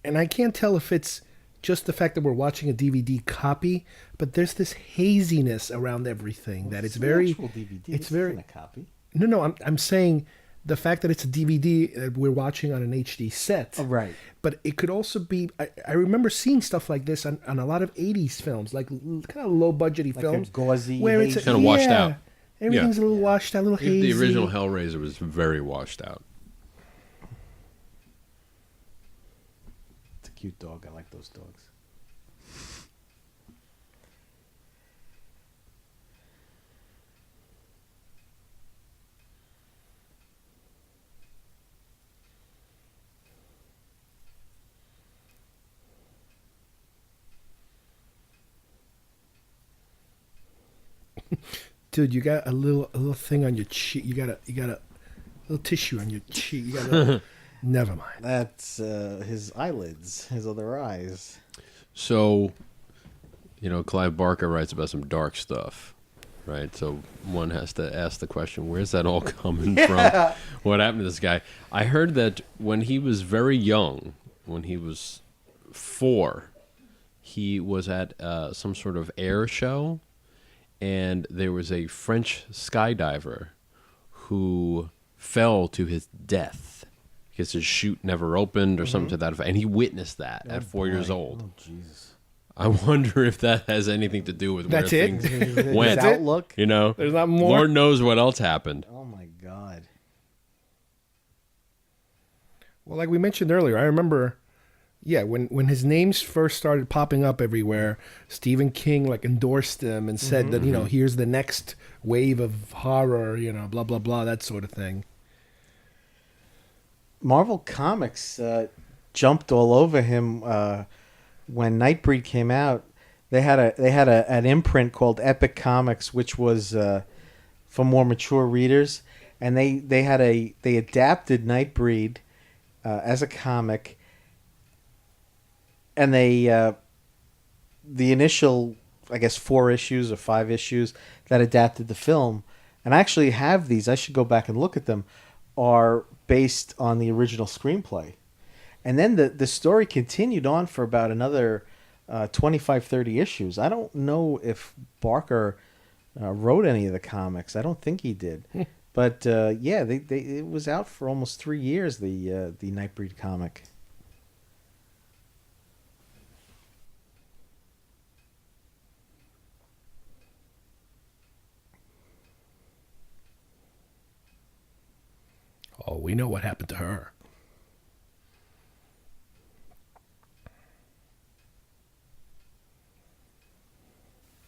and I can't tell if it's just the fact that we're watching a DVD copy, but there's this haziness around everything that it's very. Actual DVD. It's This very. isn't a copy. No. I'm saying the fact that it's a DVD that we're watching on an HD set. Oh, right. But it could also be. I remember seeing stuff like this on a lot of '80s films, like kind of low budgety Like films, a gauzy, where it's hazy- Kinda washed out. Everything's Yeah. a little washed out, a little hazy. The original Hellraiser was very washed out. It's a cute dog. I like those dogs. Dude, you got a little thing on your cheek. You got a little tissue on your cheek. You got a, never mind. That's his eyelids, his other eyes. So, Clive Barker writes about some dark stuff, right? So one has to ask the question, where's that all coming from? What happened to this guy? I heard that when he was very young, when he was 4, he was at some sort of air show, and there was a French skydiver who fell to his death because his chute never opened or something to that effect. And he witnessed that at 4 years old. Oh, Jesus. I wonder if that has anything to do with That's where it? things His went. outlook. There's not more? Lord knows what else happened. Oh, my God. Well, like we mentioned earlier, I remember, when his names first started popping up everywhere, Stephen King endorsed him and said that here's the next wave of horror, blah blah blah, that sort of thing. Marvel Comics jumped all over him when Nightbreed came out. They had an imprint called Epic Comics, which was for more mature readers, and they adapted Nightbreed as a comic, and the initial, I guess, 4 issues or 5 issues that adapted the film, and I actually have these. I should go back and look at them. Are based on the original screenplay, and then the story continued on for about another 25, 30 issues. I don't know if Barker wrote any of the comics. I don't think he did. But it was out for almost 3 years. The Nightbreed comic. Oh, we know what happened to her.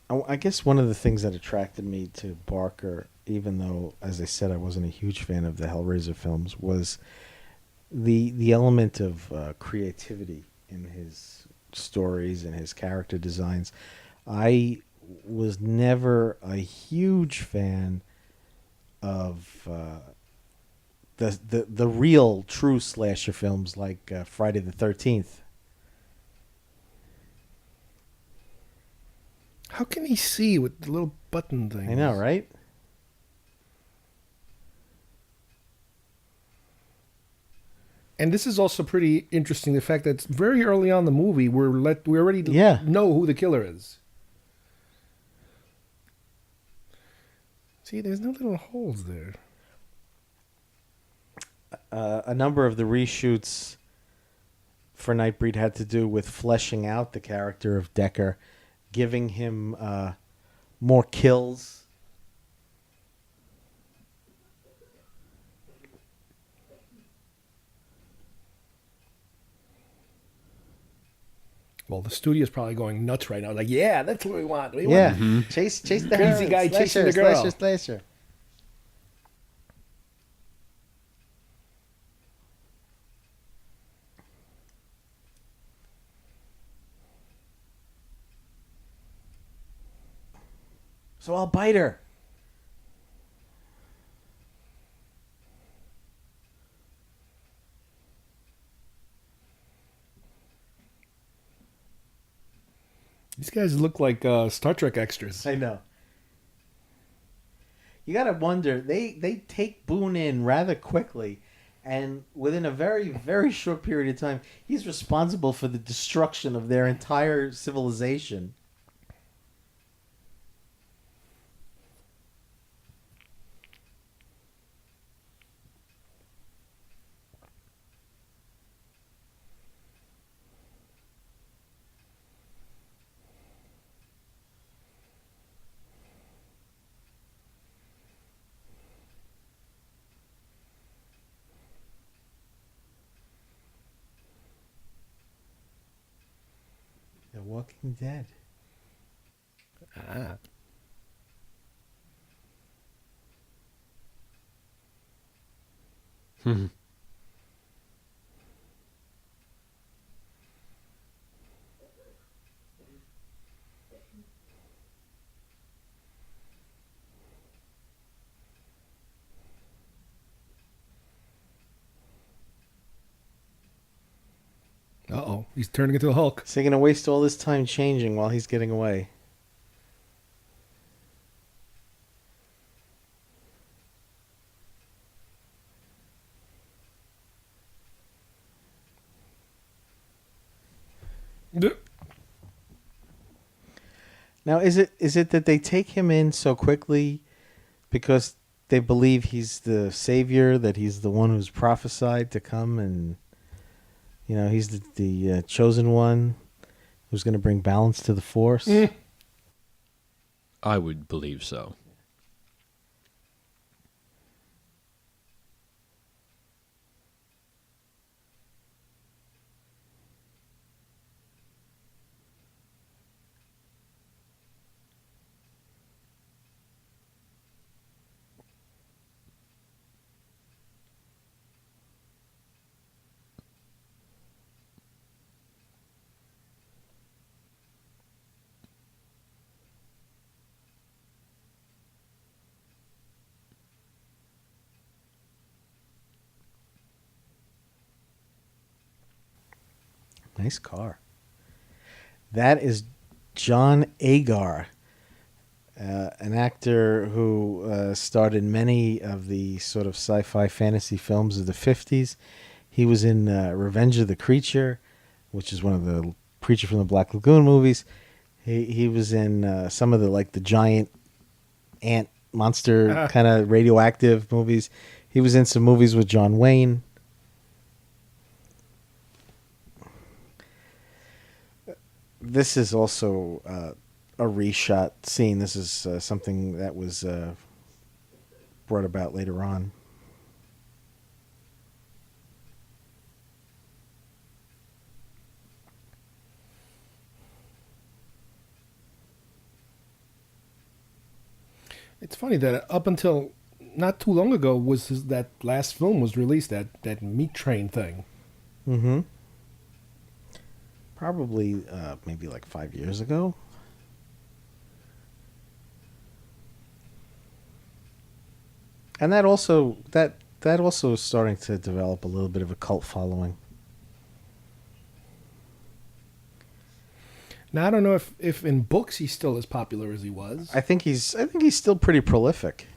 I guess one of the things that attracted me to Barker, even though, as I said, I wasn't a huge fan of the Hellraiser films, was the element of creativity in his stories and his character designs. I was never a huge fan of the real true slasher films like Friday the 13th. How can he see with the little button thing? I know, right? And this is also pretty interesting. The fact that very early on in the movie, we already know who the killer is. See, there's no little holes there. a number of the reshoots for Nightbreed had to do with fleshing out the character of Decker, giving him more kills. Well, the studio's probably going nuts right now. Like, yeah, that's what we want. We Yeah, want chase the Crazy heroine, guy slash chasing her, the girl. slash her, slash her. So I'll bite her. These guys look like Star Trek extras. I know. You gotta wonder. They take Boone in rather quickly, and within a very, very short period of time, he's responsible for the destruction of their entire civilization. The Walking Dead. Ah. Uh-oh. He's turning into the Hulk. So you're gonna waste all this time changing while he's getting away. Now, is it that they take him in so quickly because they believe he's the savior, that he's the one who's prophesied to come, and he's the chosen one who's going to bring balance to the force? I would believe so. Nice car. That is John Agar, an actor who starred in many of the sort of sci-fi fantasy films of the 50s. He was in Revenge of the Creature, which is one of the Creature from the Black Lagoon movies. He was in some of the giant ant monster kind of radioactive movies. He was in some movies with John Wayne. This is also a reshot scene. This is something that was brought about later on. It's funny that up until not too long ago that last film was released, that Meat Train thing. Mm-hmm. Probably maybe 5 years ago. And that also is starting to develop a little bit of a cult following. Now I don't know if in books he's still as popular as he was. I think he's still pretty prolific.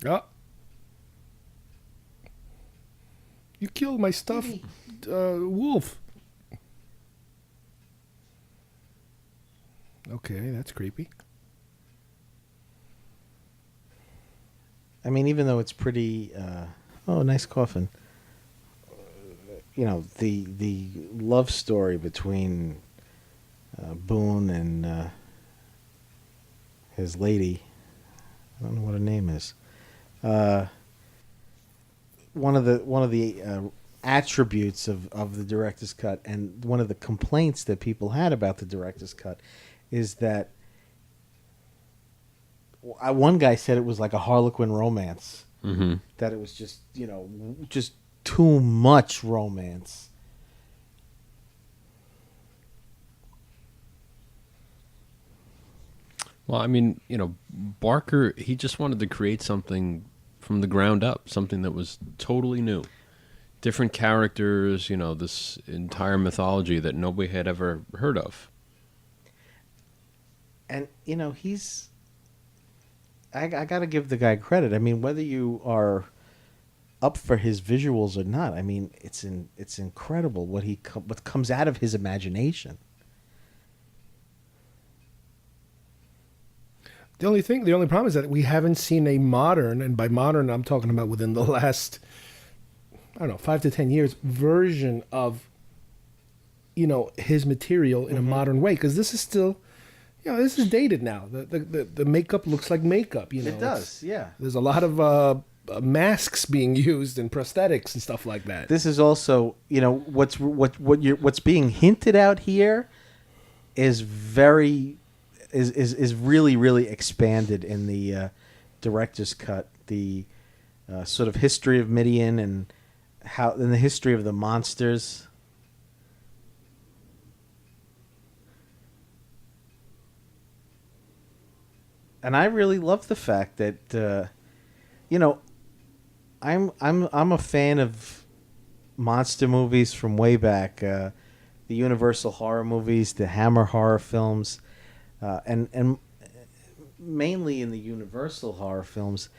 Oh. You killed my stuffed wolf. Okay, that's creepy. I mean, even though it's pretty, oh, nice coffin. You know, the love story between Boone and his lady. I don't know what her name is. One of the attributes of the director's cut, and one of the complaints that people had about the director's cut, is that one guy said it was like a Harlequin romance. Mm-hmm. That it was just, just too much romance. Well, I mean, Barker, he just wanted to create something from the ground up, something that was totally new. Different characters, this entire mythology that nobody had ever heard of. And, I got to give the guy credit. I mean, whether you are up for his visuals or not, I mean, it's incredible what comes out of his imagination. The only problem is that we haven't seen a modern, and by modern I'm talking about within the last, 5 to 10 years, version of, his material in a modern way. Because this is still, this is dated now. The makeup looks like makeup. It does, yeah. There's a lot of masks being used and prosthetics and stuff like that. This is also, what's being hinted out here is very. Is really, really expanded in the director's cut. The sort of history of Midian and the history of the monsters. And I really love the fact that I'm a fan of monster movies from way back, the Universal horror movies, the Hammer horror films. And mainly in the Universal horror films,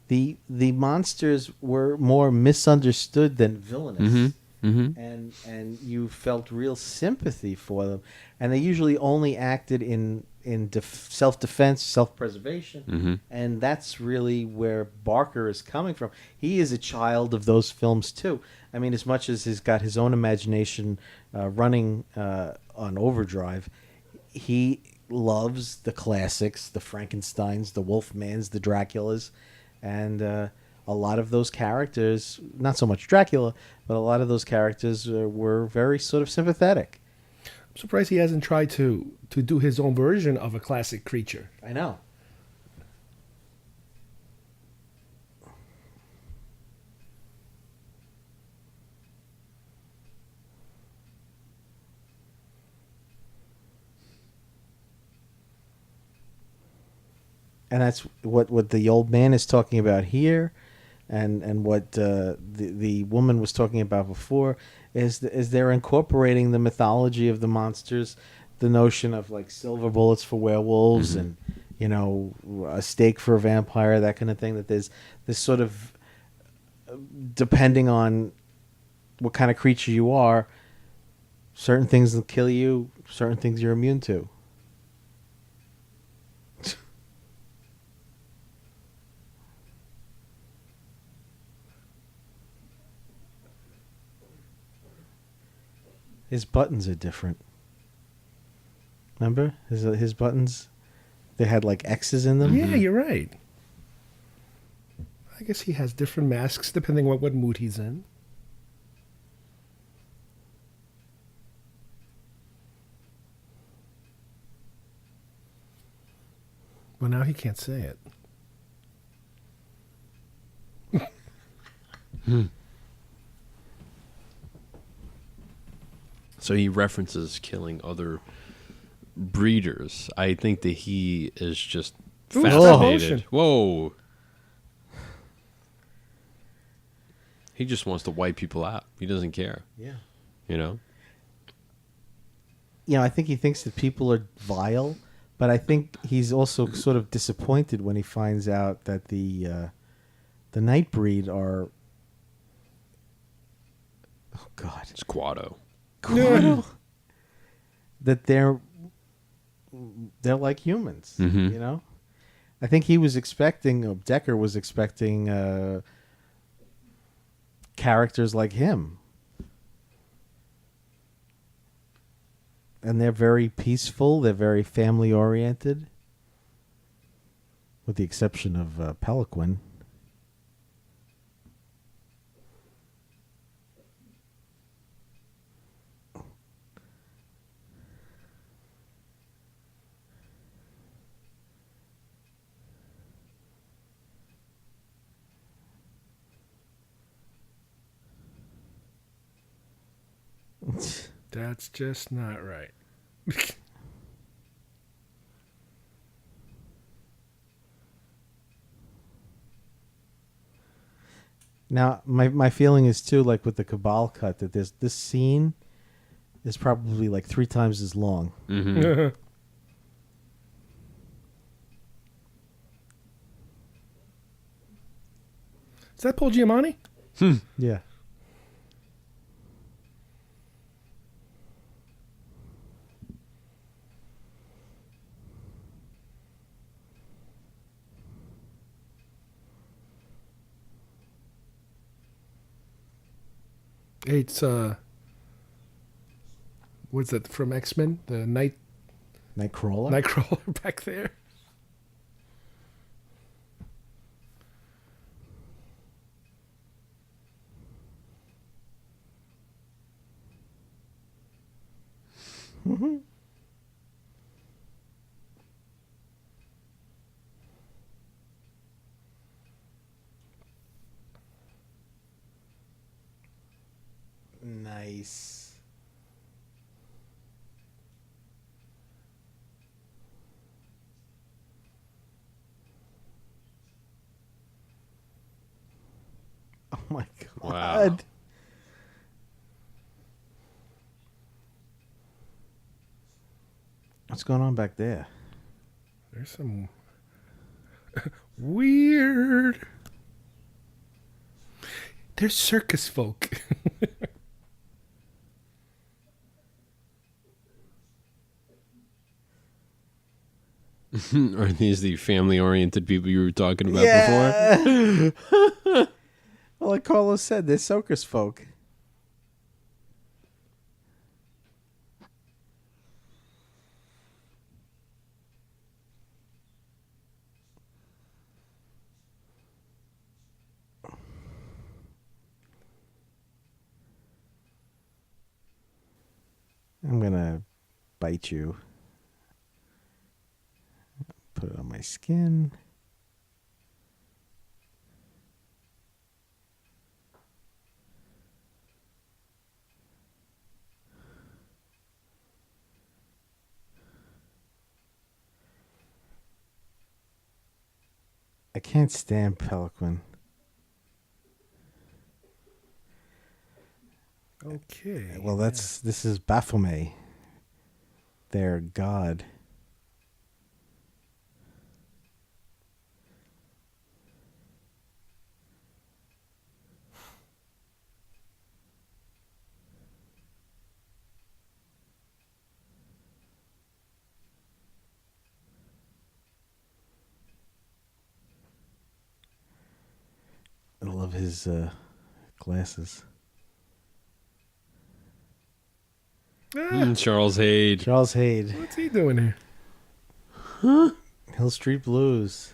the monsters were more misunderstood than villainous, and you felt real sympathy for them, and they usually only acted in self-defense, self-preservation, and that's really where Barker is coming from. He is a child of those films too. I mean, as much as he's got his own imagination running on overdrive, he loves the classics, the Frankensteins, the Wolfmans, the Draculas, and a lot of those characters, not so much Dracula, but a lot of those characters were very sort of sympathetic. I'm surprised he hasn't tried to do his own version of a classic creature. I know. And that's what the old man is talking about here, and what the woman was talking about before is they're incorporating the mythology of the monsters, the notion of like silver bullets for werewolves and a stake for a vampire, that kind of thing. That there's this sort of, depending on what kind of creature you are, certain things will kill you, certain things you're immune to. His buttons are different. Remember? His buttons, they had like X's in them? Yeah, you're right. I guess he has different masks depending on what mood he's in. Well, now he can't say it. So he references killing other breeders. I think that he is just fascinated. Whoa. He just wants to wipe people out. He doesn't care. Yeah. I think he thinks that people are vile, but I think he's also sort of disappointed when he finds out that the the Nightbreed are. Oh God, It's Quado. That they're like humans, you know. I think he was expecting. Decker was expecting characters like him, and they're very peaceful. They're very family oriented, with the exception of Peliquin. That's just not right. Now, my feeling is too, like with the Cabal cut, that this scene is probably like 3 times as long. Mm-hmm. Is that Paul Giamatti? Yeah. It's what's that from X-Men? The Nightcrawler. Nightcrawler back there. Nice. Oh my God. Wow. What's going on back there? There's some weird. They're circus folk. Are these the family-oriented people you were talking about before? Well, like Carlos said, they're circus folk. I'm gonna bite you. Put it on my skin. I can't stand Peliquin. Okay. Well, this is Baphomet, their god. I love his glasses. Charles Hayde. Charles Hayde. What's he doing here? Hill Street Blues.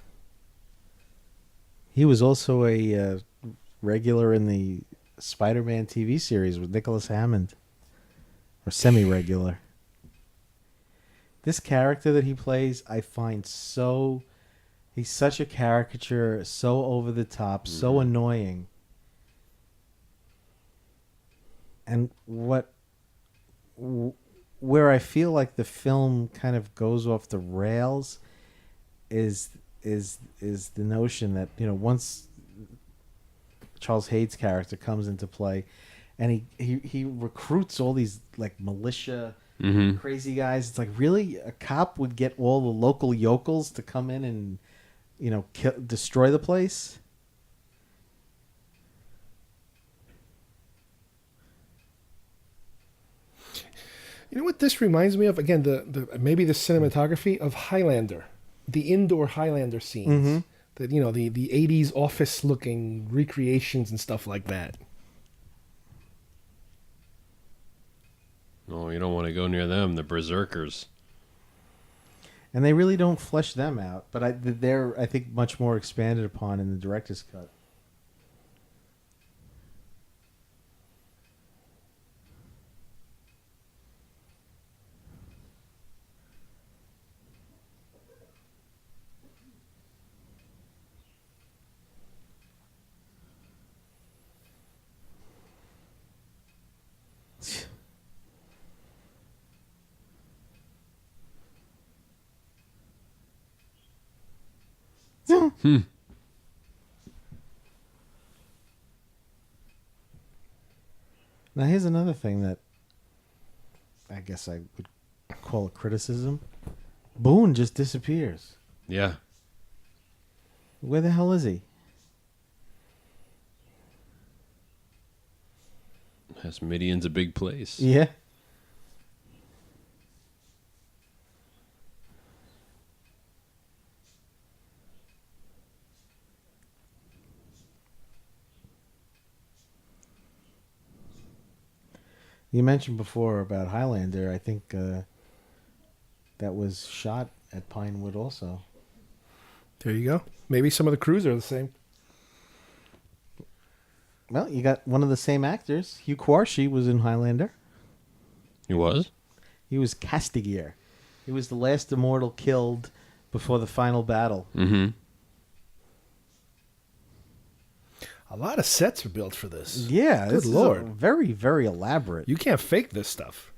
He was also a regular in the Spider-Man TV series with Nicholas Hammond. Or semi-regular. This character that he plays, I find so... He's such a caricature, so over the top, so annoying. And where I feel like the film kind of goes off the rails is the notion that, you know, once Charles Hayde's character comes into play and he recruits all these like militia crazy guys. It's like, really, a cop would get all the local yokels to come in and, you know, destroy the place? You know what this reminds me of? Again, the maybe the cinematography of Highlander, the indoor Highlander scenes. The the 80s office looking recreations and stuff like that. No, you don't want to go near them. The berserkers. And they really don't flesh them out, but they're I think much more expanded upon in the director's cut. Now here's another thing that I guess I would call a criticism. Boone just disappears. Yeah. Where the hell is he? Has Midian's a big place. Yeah. You mentioned before about Highlander. I think that was shot at Pinewood also. There you go. Maybe some of the crews are the same. Well, you got one of the same actors. Hugh Quarshie was in Highlander. He was? He was Castigier. He was the last immortal killed before the final battle. Mm-hmm. A lot of sets were built for this. Yeah, Good this Lord. is very, very elaborate. You can't fake this stuff.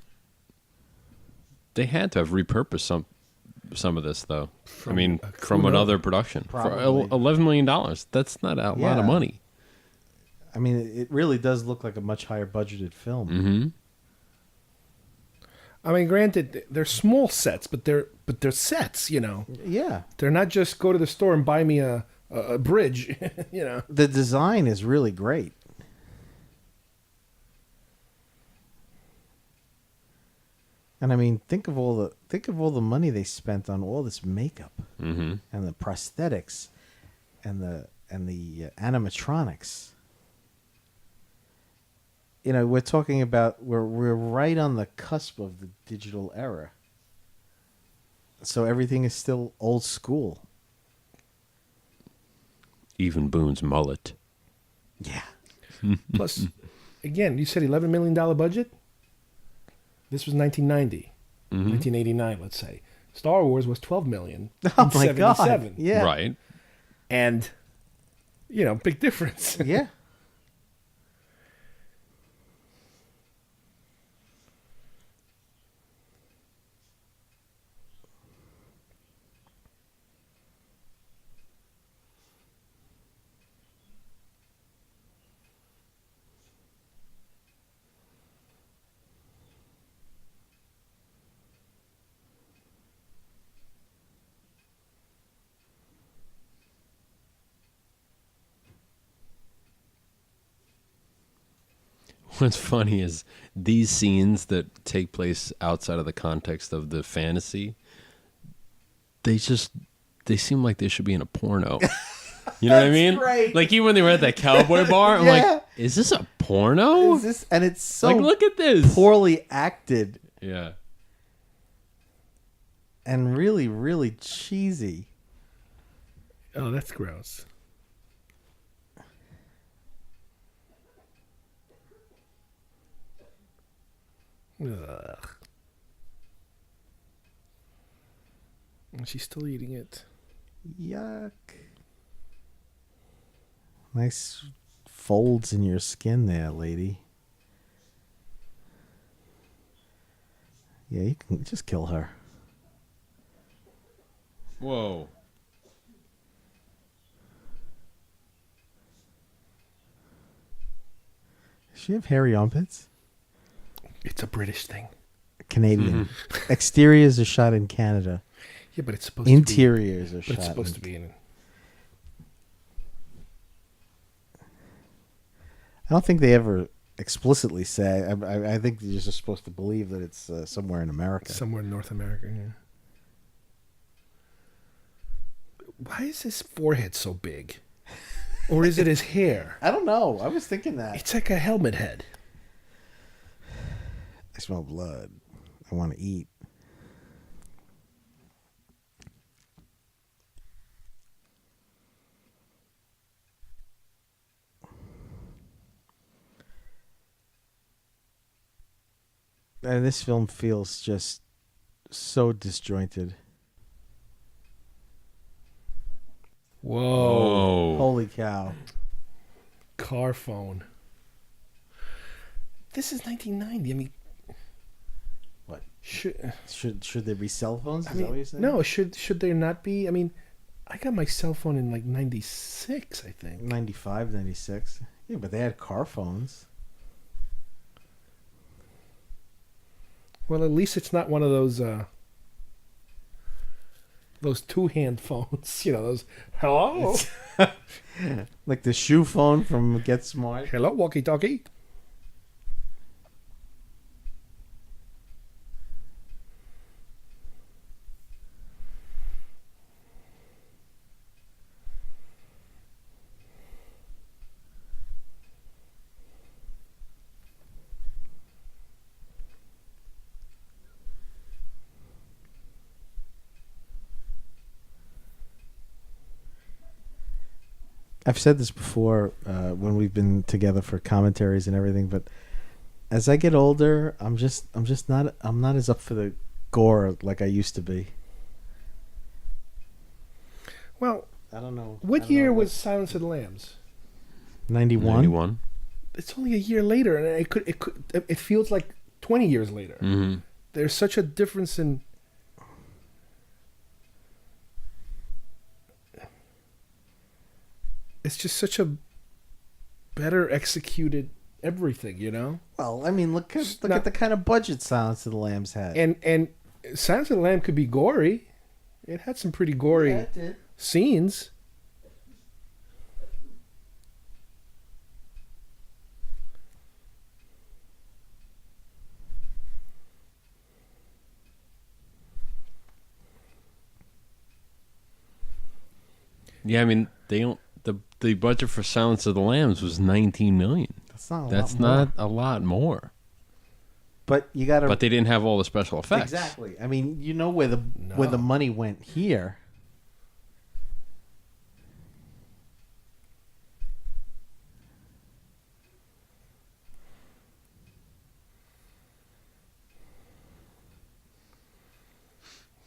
They had to have repurposed some of this, though. From knows? another production. Probably. For $11 million. That's not a lot of money. I mean, it really does look like a much higher budgeted film. Mm-hmm. I mean, granted, they're small sets, but they're sets, Yeah. They're not just go to the store and buy me a bridge, The design is really great. And I mean, think of all the money they spent on all this makeup Mm-hmm. and the prosthetics and the animatronics. We're talking about we're right on the cusp of the digital era. So everything is still old school. Even Boone's mullet. Yeah. Plus, again, you said $11 million budget? This was 1990, 1989, let's say. Star Wars was $12 million Oh in my 77. God. Yeah. Right. And, big difference. Yeah. What's funny is these scenes that take place outside of the context of the fantasy, they seem like they should be in a porno. You know what I mean? right. Like even when they were at that cowboy bar, I'm Yeah. like, is this a porno? And it's so Like, look at this. poorly acted Yeah. and really, really cheesy. Oh, that's gross. Ugh. And she's still eating it. Yuck. Nice folds in your skin there, lady. Yeah, you can just kill her. Whoa. Does she have hairy armpits? It's a British thing. Canadian. Exteriors are shot in Canada. Yeah, but it's supposed to Interiors are be. shot. But it's supposed in- to be in. I don't think they ever explicitly say. I think you're just supposed to believe that it's somewhere in America. Somewhere in North America, yeah. Why is his forehead so big? Or is it his hair? I don't know. I was thinking that. It's like a helmet head. I smell blood. I want to eat. And this film feels just so disjointed. Whoa. Holy cow. Car phone. This is 1990. I mean, What? should there be cell phones? Is I that what you're mean, saying? no, should there not be? I mean, I got my cell phone in like 96, I think. 95, 96. Yeah, but they had car phones. Well, at least it's not one of those two-hand phones. You know, those, hello? Like the shoe phone from Get Smart. Hello, walkie-talkie? I've said this before when we've been together for commentaries and everything, but as I get older, I'm not as up for the gore like I used to be. Well, I don't know. what year was Silence of the Lambs? 91? 91. It's only a year later, and it feels like 20 years later. Mm-hmm. There's such a difference in. It's just such a better executed everything, you know. Well, I mean, look at the kind of budget Silence of the Lambs had. And Silence of the Lamb could be gory. It had some pretty gory Yeah, it did. scenes. Yeah, I mean, they don't. The budget for Silence of the Lambs was $19 million. That's not a lot more. But you got to. But they didn't have all the special effects. Exactly. I mean, you know where the money went here.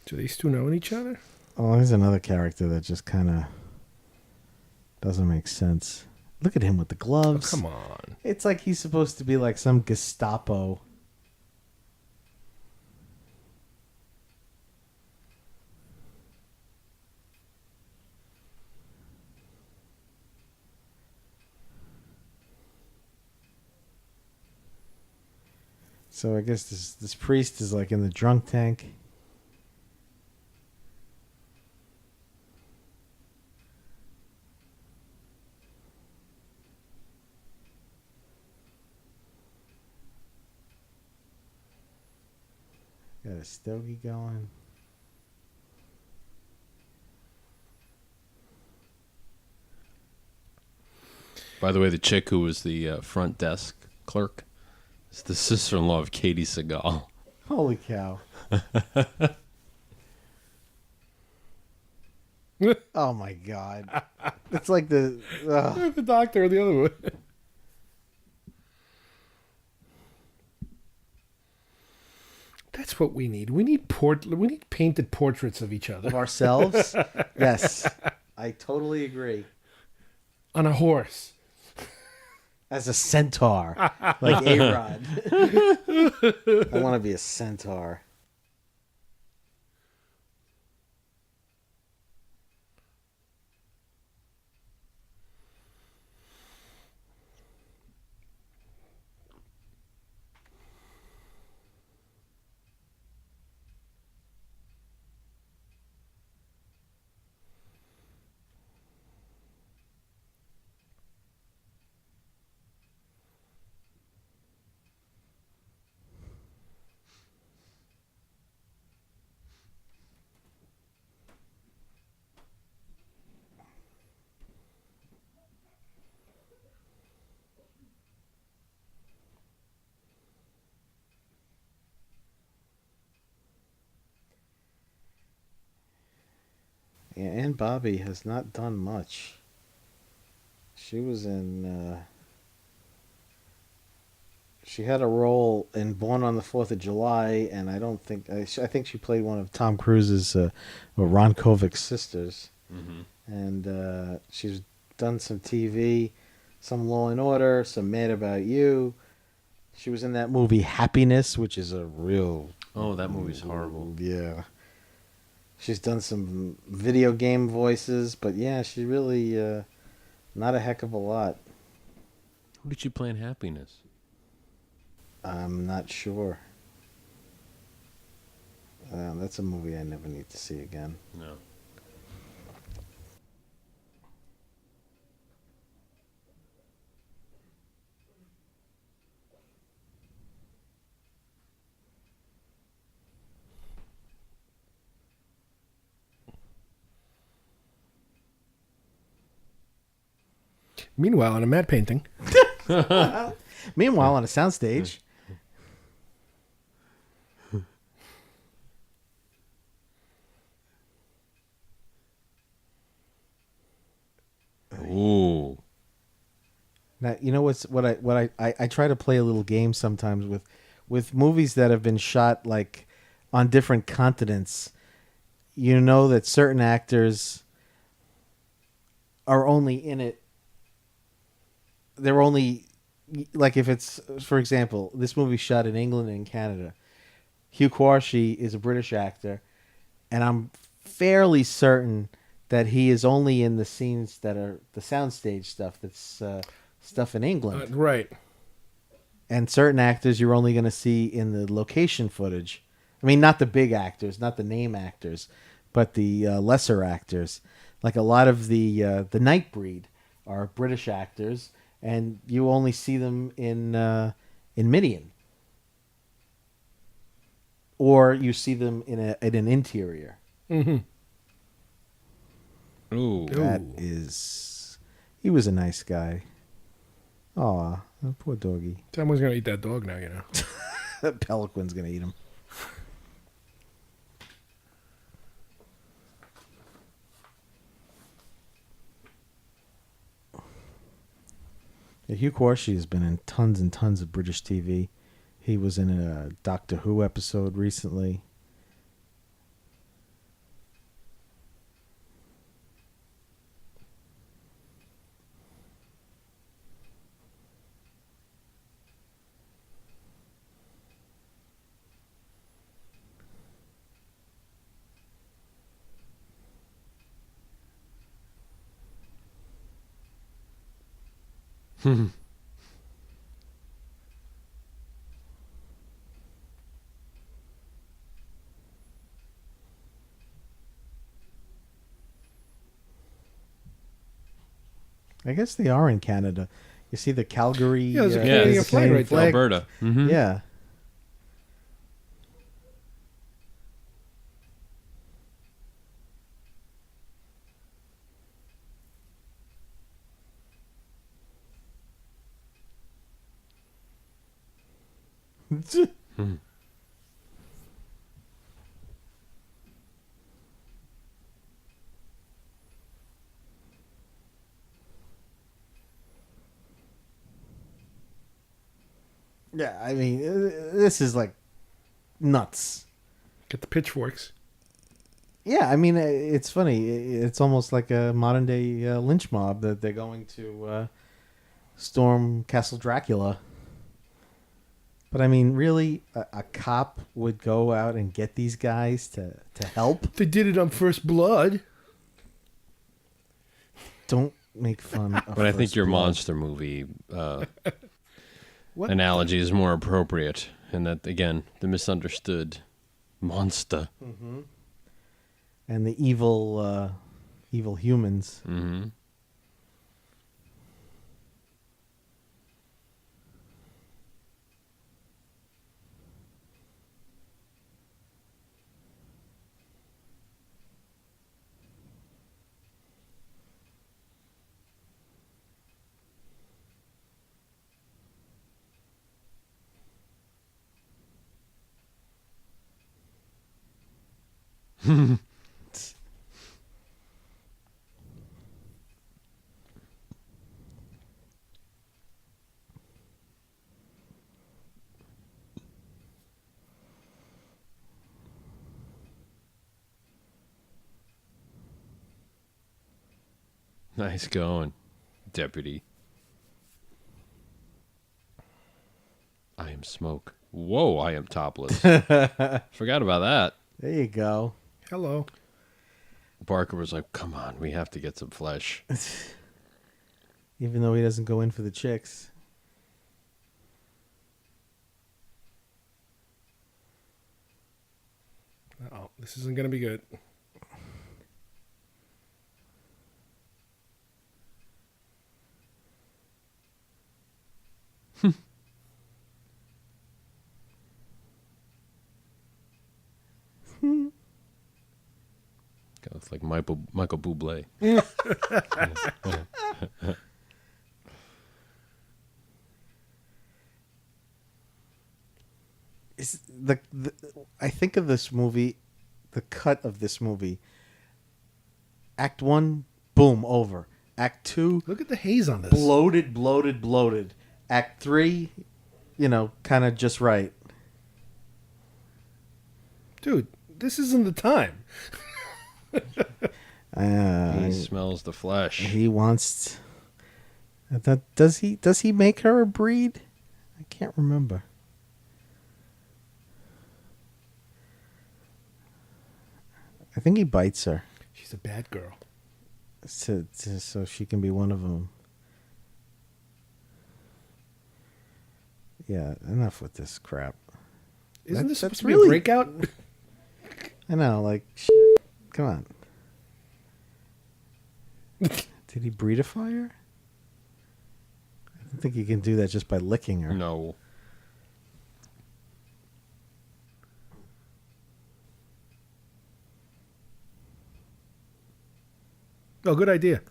Do these two know each other? Oh, there's another character that just kind of doesn't make sense. Look at him with the gloves. Oh, come on. It's like he's supposed to be like some Gestapo. So I guess this priest is like in the drunk tank. Got a stogie going. By the way, the chick who was the front desk clerk is the sister-in-law of Katie Seagal. Holy cow. Oh my god. It's like the The doctor, the other one. That's what we need. We need painted portraits of each other of ourselves. Yes. I totally agree. on a horse. As a centaur. Like A-Rod. I want to be a centaur. Yeah, Aunt Bobby has not done much. She was in. She had a role in Born on the 4th of July, and I don't think I think she played one of Tom Cruise's or Ron Kovic's sisters. And she's done some TV, some Law and Order, some Mad About You. She was in that movie Happiness, which is a real. Oh, that movie's horrible. Yeah. She's done some video game voices, but yeah, she really not a heck of a lot. Who did she play in Happiness? I'm not sure. That's a movie I never need to see again. No. Meanwhile, on a matte painting. Meanwhile, on a soundstage. Ooh. Now, you know what I try to play a little game sometimes with movies that have been shot like on different continents. You know that certain actors are only in it. They're only like if it's, for example, this movie shot in England and Canada. Hugh Quarshie is a British actor, and I'm fairly certain that he is only in the scenes that are the soundstage stuff. That's stuff in England, Right. and certain actors you're only going to see in the location footage. I mean, not the big actors, not the name actors, but the lesser actors. Like a lot of the Nightbreed are British actors, and you only see them in Midian, or you see them in an interior. Mm-hmm. Ooh. That is, he was a nice guy. Aw, poor doggy. Someone's going to eat that dog now, you know. That pelican's gonna eat him. Yeah, Hugh Quarshie has been in tons and tons of British TV. He was in a Doctor Who episode recently. I guess they are in Canada. You see the Calgary. Yeah, there's a Canadian flag right there. Alberta. Mm-hmm. Yeah. Yeah, I mean, this is like nuts. Get the pitchforks. Yeah, I mean, it's funny. It's almost like a modern day lynch mob that they're going to storm Castle Dracula. But I mean, really, a cop would go out and get these guys to help? They did it on First Blood. Don't make fun of But I think First your Blood. monster movie What? analogy is more appropriate. And that, again, the misunderstood monster. Mm-hmm. And the evil humans. Mm-hmm. Nice going, deputy. I am smoke. Whoa, I am topless. Forgot about that. There you go. Hello. Barker was like, come on, we have to get some flesh. Even though he doesn't go in for the chicks. Oh, this isn't going to be good. Looks like Michael Bublé. Is I think of this movie, the cut of this movie. Act 1, boom, over. Act 2, Look at the haze on this. bloated. Act 3, kind of just right. Dude, this isn't the time. He smells the flesh. He wants. Does he make her a breed? I can't remember. I think he bites her. She's a bad girl. So she can be one of them. Yeah, enough with this crap. Isn't this that's supposed to be really- a breakout? I know, like, come on. Did he breedify her? I don't think you can do that just by licking her. No. Oh, good idea.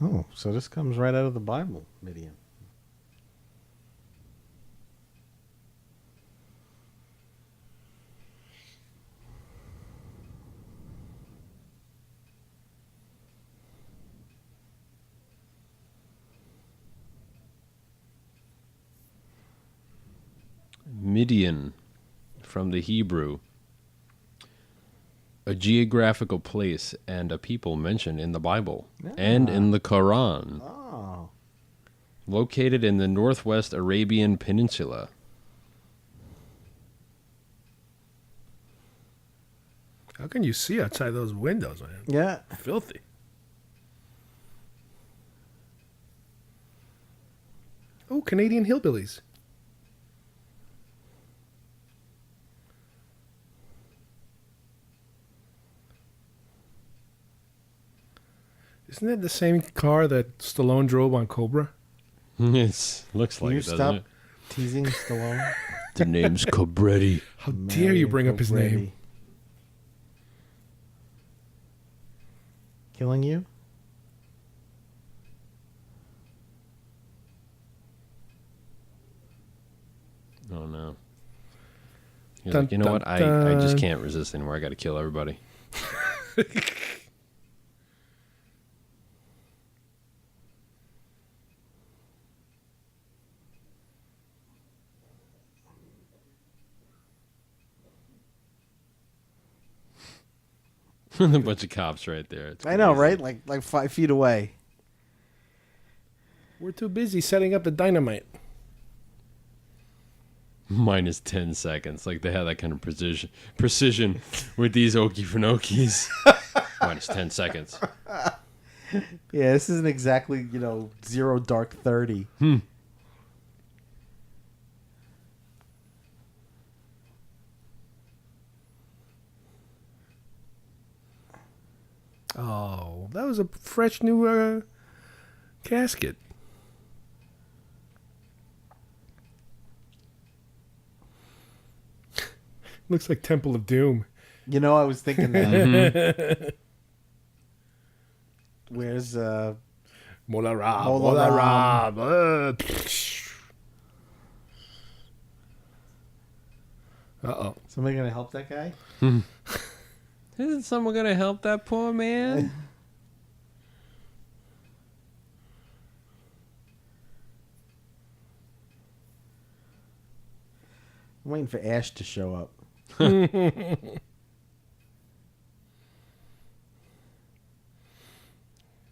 Oh, so this comes right out of the Bible, Midian. Midian, from the Hebrew, a geographical place and a people mentioned in the Bible and in the Quran. Oh. Located in the northwest Arabian Peninsula. How can you see outside those windows, man? Yeah. Filthy. Oh, Canadian hillbillies. Isn't that the same car that Stallone drove on Cobra? It looks Can like you it, doesn't stop it? teasing Stallone? The name's Cobretti. How dare you bring up his name? Killing you? Oh, no. He's Dun, like, you know dun, what? I just dun. can't resist anymore. I got to kill everybody. A bunch of cops right there. It's I know, crazy. right? Like 5 feet away. We're too busy setting up the dynamite. Mm-hmm. -10 seconds. Like they have that kind of precision with these Okefenokis. -10 seconds. Yeah, this isn't exactly, 0 dark 30. Oh, that was a fresh new casket. Looks like Temple of Doom. I was thinking that. Where's Mola Ra, Mola Mola Ra. Ra. Uh-oh. somebody gonna help that guy? Isn't someone going to help that poor man? I'm waiting for Ash to show up.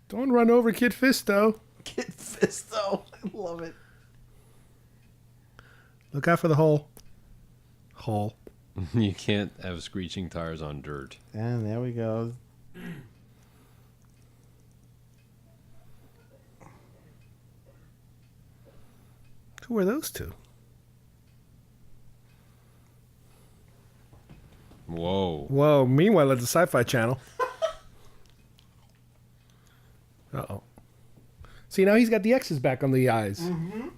Don't run over Kid Fisto. Kid Fisto. I love it. Look out for the hole. Hole. You can't have screeching tires on dirt. And there we go. Who are those two? Whoa. Whoa. Meanwhile, at the Sci-Fi Channel. Uh-oh. See, now he's got the X's back on the eyes. Mm-hmm.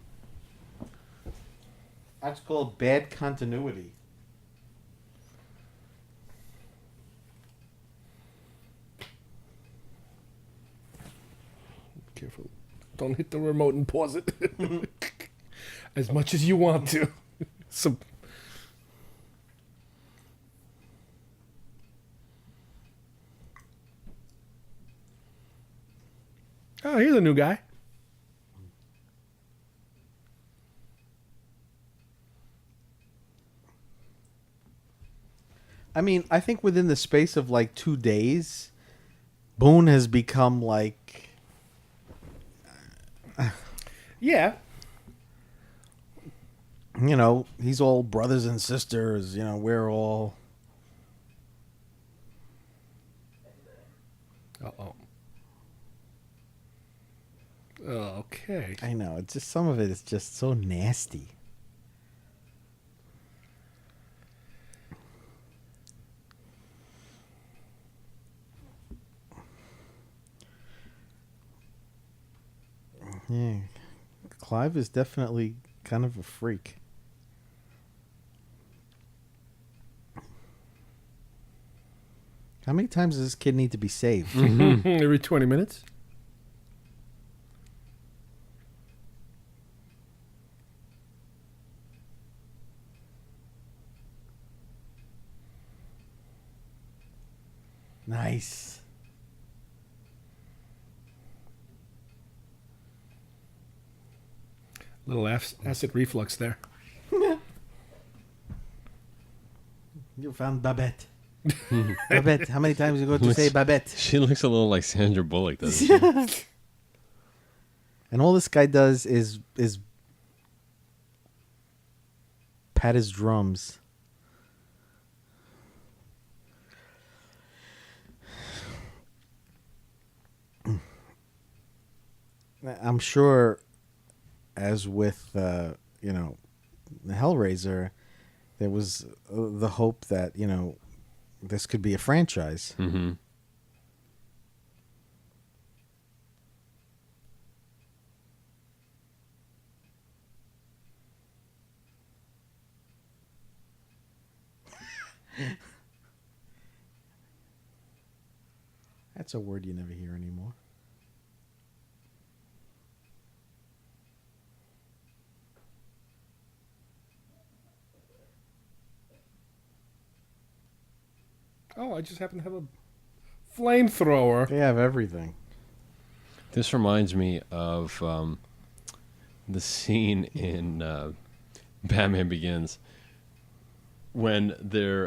That's called bad continuity. Careful. Don't hit the remote and pause it. As much as you want to. Oh, here's a new guy. I mean, I think within the space of like 2 days, Boone has become like... Yeah. You know, he's all brothers and sisters. You know, we're all... Uh-oh. Okay. I know. It's just some of it is just so nasty. Yeah. Clive is definitely kind of a freak. How many times does this kid need to be saved? Every 20 minutes? Nice. Little acid reflux there. You found Babette. Babette. How many times are you going to say Babette? She looks a little like Sandra Bullock, doesn't she? And all this guy does is pat his drums. I'm sure, as with you know, the Hellraiser, there was the hope that, you know, this could be a franchise. Mm-hmm. That's a word you never hear anymore. Oh, I just happen to have a flamethrower. They have everything. This reminds me of the scene in Batman Begins when they're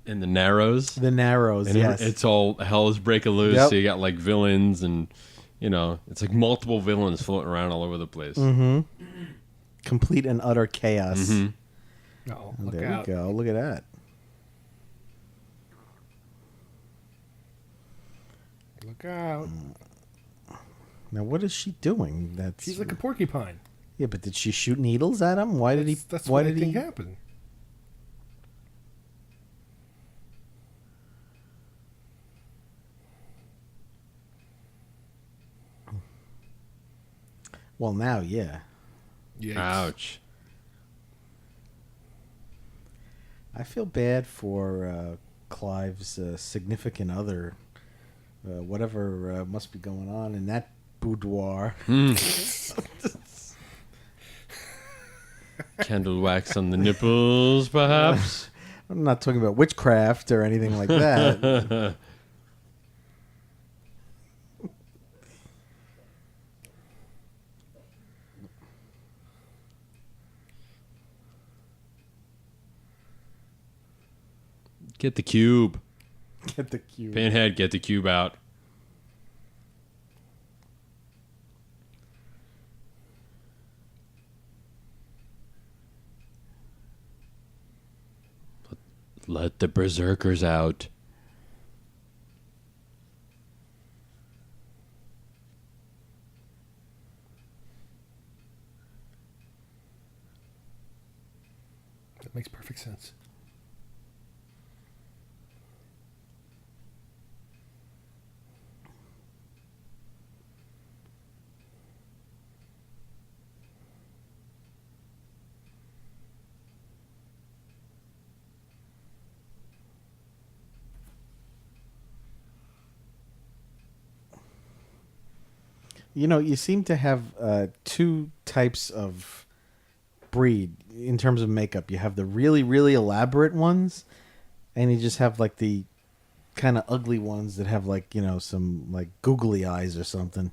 in the Narrows. The Narrows, And yes. it's all hell is breaking loose. Yep. So you got like villains and, you know, it's like multiple villains floating around all over the place. Mm-hmm. Complete and utter chaos. Mm-hmm. Oh, And look there out. we go. Look at that. Look out. Now, what is she doing? That's She's like a porcupine. Yeah, but did she shoot needles at him? Why did he? That's why what did I think he? happened. Well, now, yeah. Yikes. Ouch. I feel bad for Clive's significant other, whatever must be going on in that boudoir. Candle wax on the nipples, perhaps. I'm not talking about witchcraft or anything like that. Get the cube. Get the cube. Pinhead, get the cube out. Let the berserkers out. That makes perfect sense. You know, you seem to have two types of breed in terms of makeup. You have the really, really elaborate ones, and you just have like the kind of ugly ones that have like, you know, some like googly eyes or something.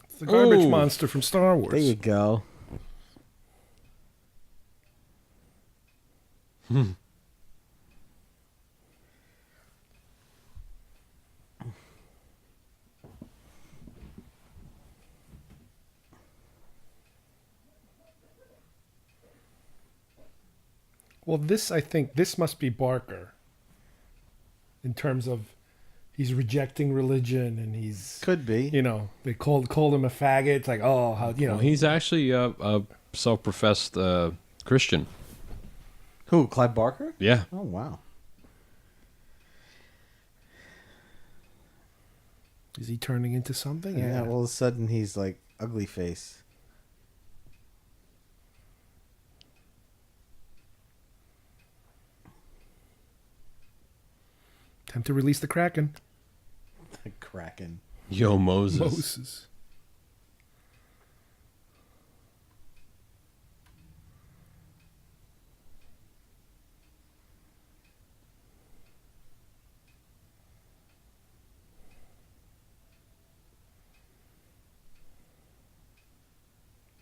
It's the garbage Ooh. monster from Star Wars. There you go. Well, I think this must be Barker. In terms of, he's rejecting religion and he's Could be. You know, they called him a faggot. It's like, oh, how you know? Well, he's actually a self-professed Christian. Who? Clive Barker? Yeah. Oh wow. Is he turning into something? Yeah. All of a sudden, he's like ugly face. Time to release the Kraken. The Kraken. Yo, Moses. Moses.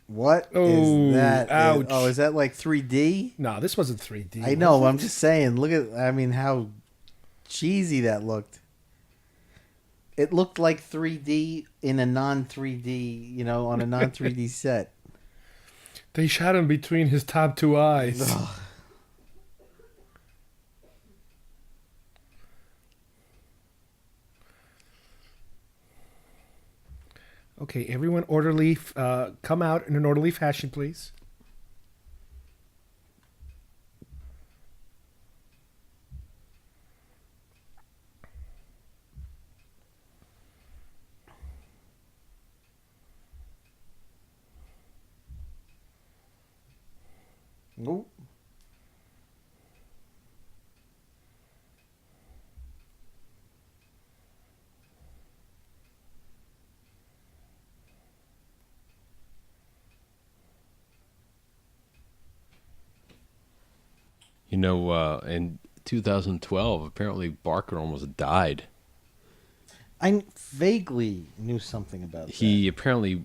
What Oh, is that? ouch. Oh, is that like 3D? No, this wasn't 3D. I know. I'm just saying. Look at. I mean, how cheesy that looked. It looked like 3D in a non-3D. You know, on a non-3D set. They shot him between his top two eyes. Ugh. Okay, everyone, orderly. Come out in an orderly fashion, please. Nope. You know, in 2012, apparently Barker almost died. I vaguely knew something about that. He apparently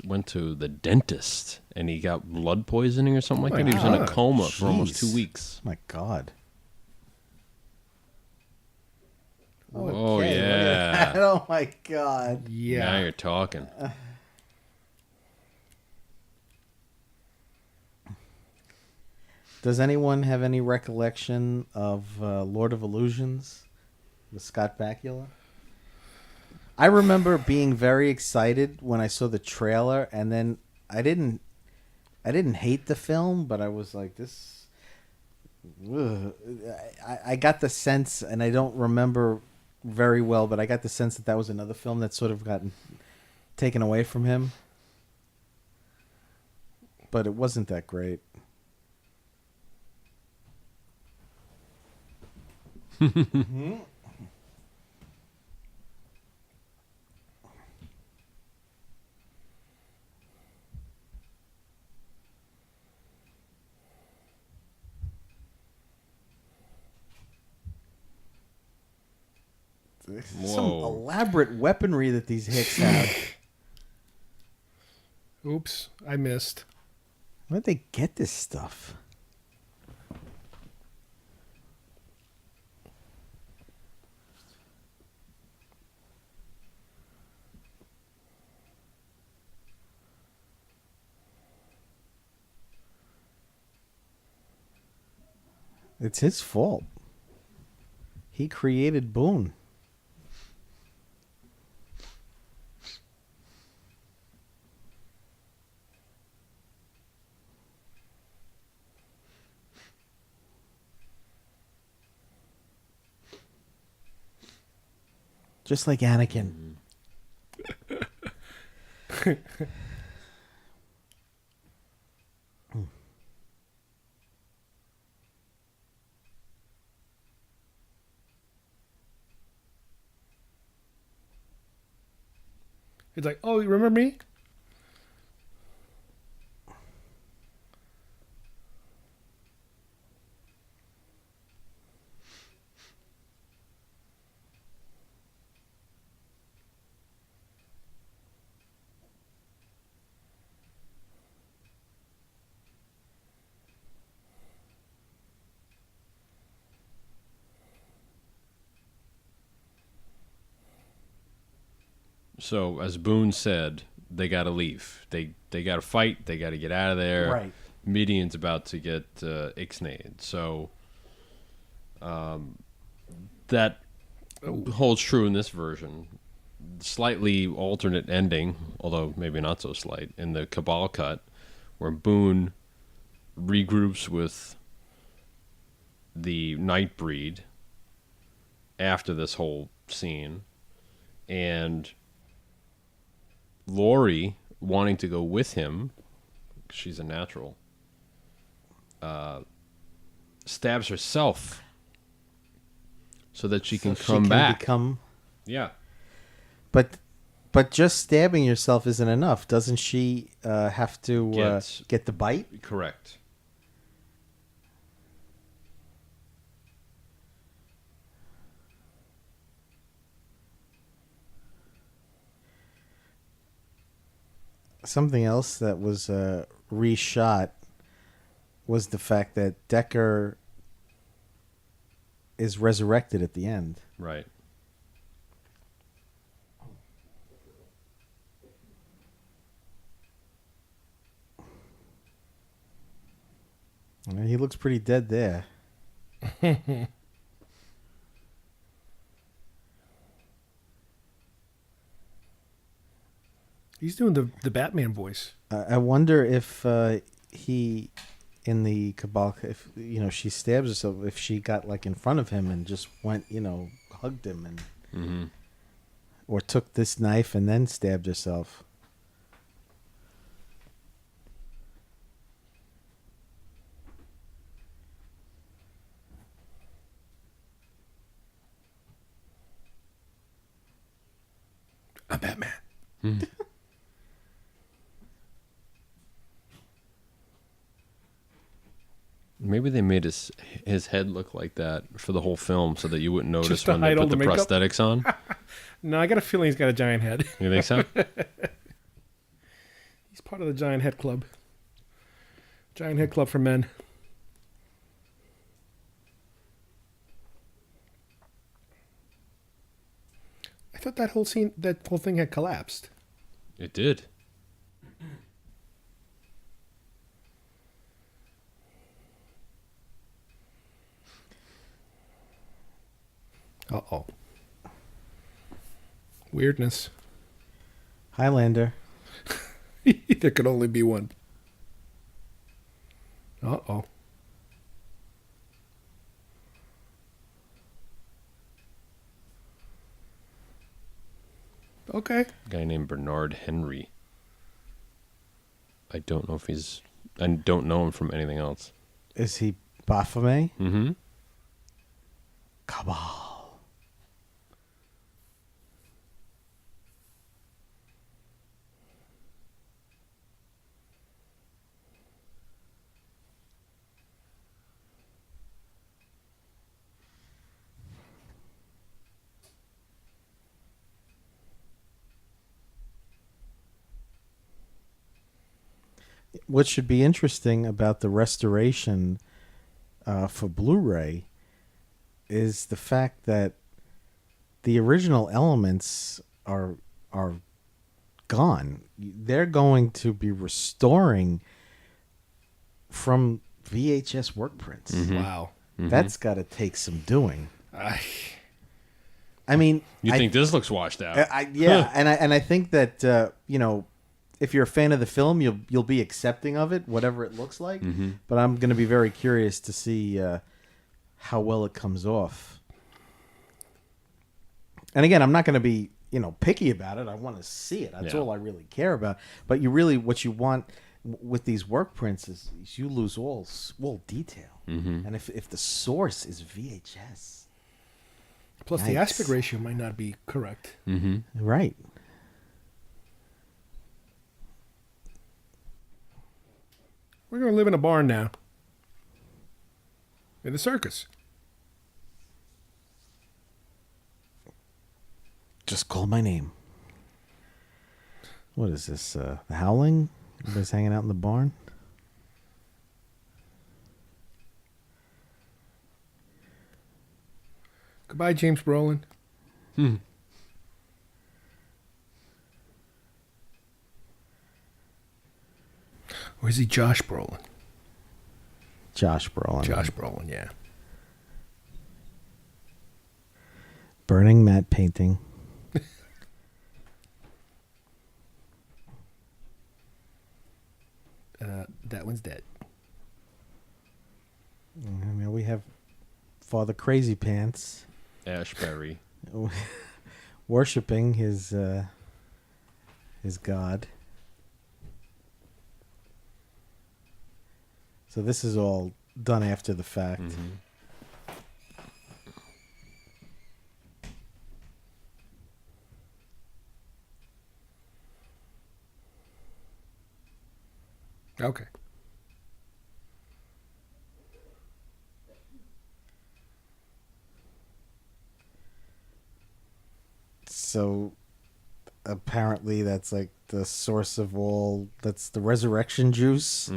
went to the dentist and he got blood poisoning or something like that. He was in a coma for almost Jeez. 2 weeks. My God. Oh, Okay, look at yeah. that. Oh my God. Now Yeah. you're talking. Does anyone have any recollection of Lord of Illusions with Scott Bakula? I remember being very excited when I saw the trailer, and then I didn't hate the film, but I was like, this. Ugh. I got the sense, and I don't remember very well, but I got the sense that that was another film that sort of gotten taken away from him. But it wasn't that great. Some Whoa. elaborate weaponry that these hicks have. Oops, I missed. Where'd they get this stuff? It's his fault. He created Boone. Just like Anakin. He's like, oh, you remember me? So, as Boone said, they got to leave. They got to fight. They got to get out of there. Right. Median's about to get ixnayed. So, that holds true in this version. Slightly alternate ending, although maybe not so slight, in the Cabal cut, where Boone regroups with the Nightbreed after this whole scene, and Lori, wanting to go with him, she's a natural, stabs herself so that she can come back. Yeah. But just stabbing yourself isn't enough. Doesn't she have to get the bite? Correct. Something else that was reshot was the fact that Decker is resurrected at the end. Right. He looks pretty dead there. He's doing the Batman voice. I wonder if he, in the Cabal, if she stabs herself, if she got like in front of him and just went, hugged him and, or took this knife and then stabbed herself. I'm Batman. Maybe they made his head look like that for the whole film so that you wouldn't notice Just to when they hide all put the the makeup? prosthetics on. No, I got a feeling he's got a giant head. You think so? He's part of the Giant Head Club. Giant Head Club for men. I thought that whole thing had collapsed. It did. Uh-oh. Weirdness. Highlander. There could only be one. Uh-oh. Okay. A guy named Bernard Henry. I don't know I don't know him from anything else. Is he Baphomet? Mm-hmm. Cabal. what should be interesting about the restoration for Blu-ray is the fact that the original elements are gone. They're going to be restoring from VHS work prints. Wow. That's got to take some doing. I mean, You think this looks washed out? yeah, and I think that if you're a fan of the film, you'll be accepting of it, whatever it looks like. But I'm going to be very curious to see how well it comes off. And again, I'm not going to be picky about it. I want to see it. That's all I really care about. But what you want with these work prints is you lose all detail. And if the source is VHS, plus the aspect ratio might not be correct. Right. We're going to live in a barn now. In the circus. Just call my name. What is this? The Howling? Everybody's hanging out in the barn? Goodbye, James Brolin. Or is he Josh Brolin? Josh Brolin. Josh Brolin, yeah. Burning matte painting. That one's dead. I mean, we have Father Crazy Pants Ashbury. worshiping his god. So this is all done after the fact. Okay. So apparently that's like the source of all, that's the resurrection juice.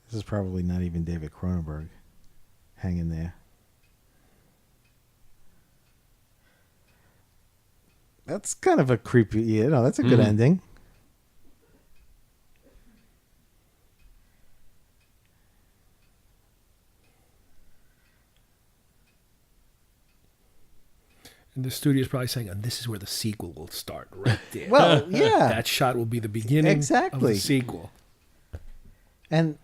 This is probably not even David Cronenberg hanging there. That's kind of a creepy, that's a good ending. And the studio's probably saying, and this is where the sequel will start, right there. Well, yeah. That shot will be the beginning of the sequel. And,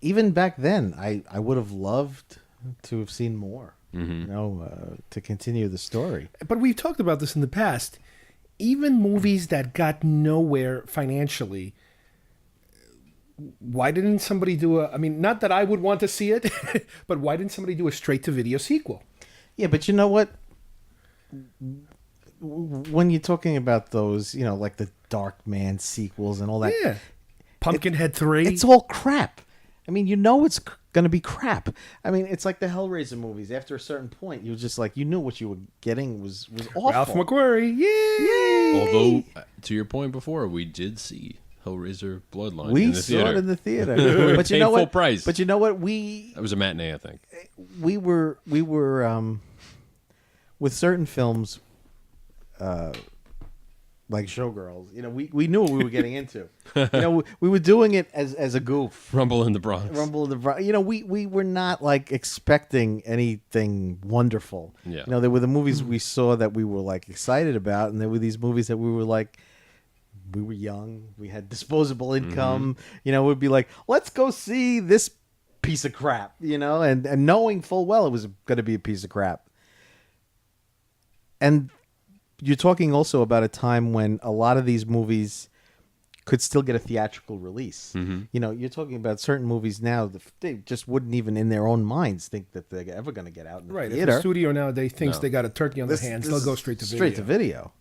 even back then, I would have loved to have seen more, to continue the story. But we've talked about this in the past. Even movies that got nowhere financially, why didn't somebody do not that I would want to see it, but why didn't somebody do a straight-to-video sequel? Yeah, but you know what? When you're talking about those, like the Dark Man sequels and all that. Yeah. Pumpkinhead 3. It's all crap. I mean, it's going to be crap. I mean, it's like the Hellraiser movies. After a certain point, you just you knew what you were getting was awful. Ralph McQuarrie. Yay! Although, to your point before, we did see Hellraiser Bloodline We in the saw theater. it in the theater. But you know full what? price. But you know what? That was a matinee, I think. We were with certain films, like Showgirls. We knew what we were getting into. We were doing it as a goof. Rumble in the Bronx. Rumble in the Bronx. We were not expecting anything wonderful. Yeah. There were the movies we saw that we were excited about, and there were these movies that we were we were young, we had disposable income. We'd be let's go see this piece of crap. And knowing full well it was going to be a piece of crap. And you're talking also about a time when a lot of these movies could still get a theatrical release. You know, you're talking about certain movies now that they just wouldn't even in their own minds think that they're ever going to get out in the Right. theater. If a studio nowadays thinks they got a turkey on their hands, they'll go straight to video. Straight to video.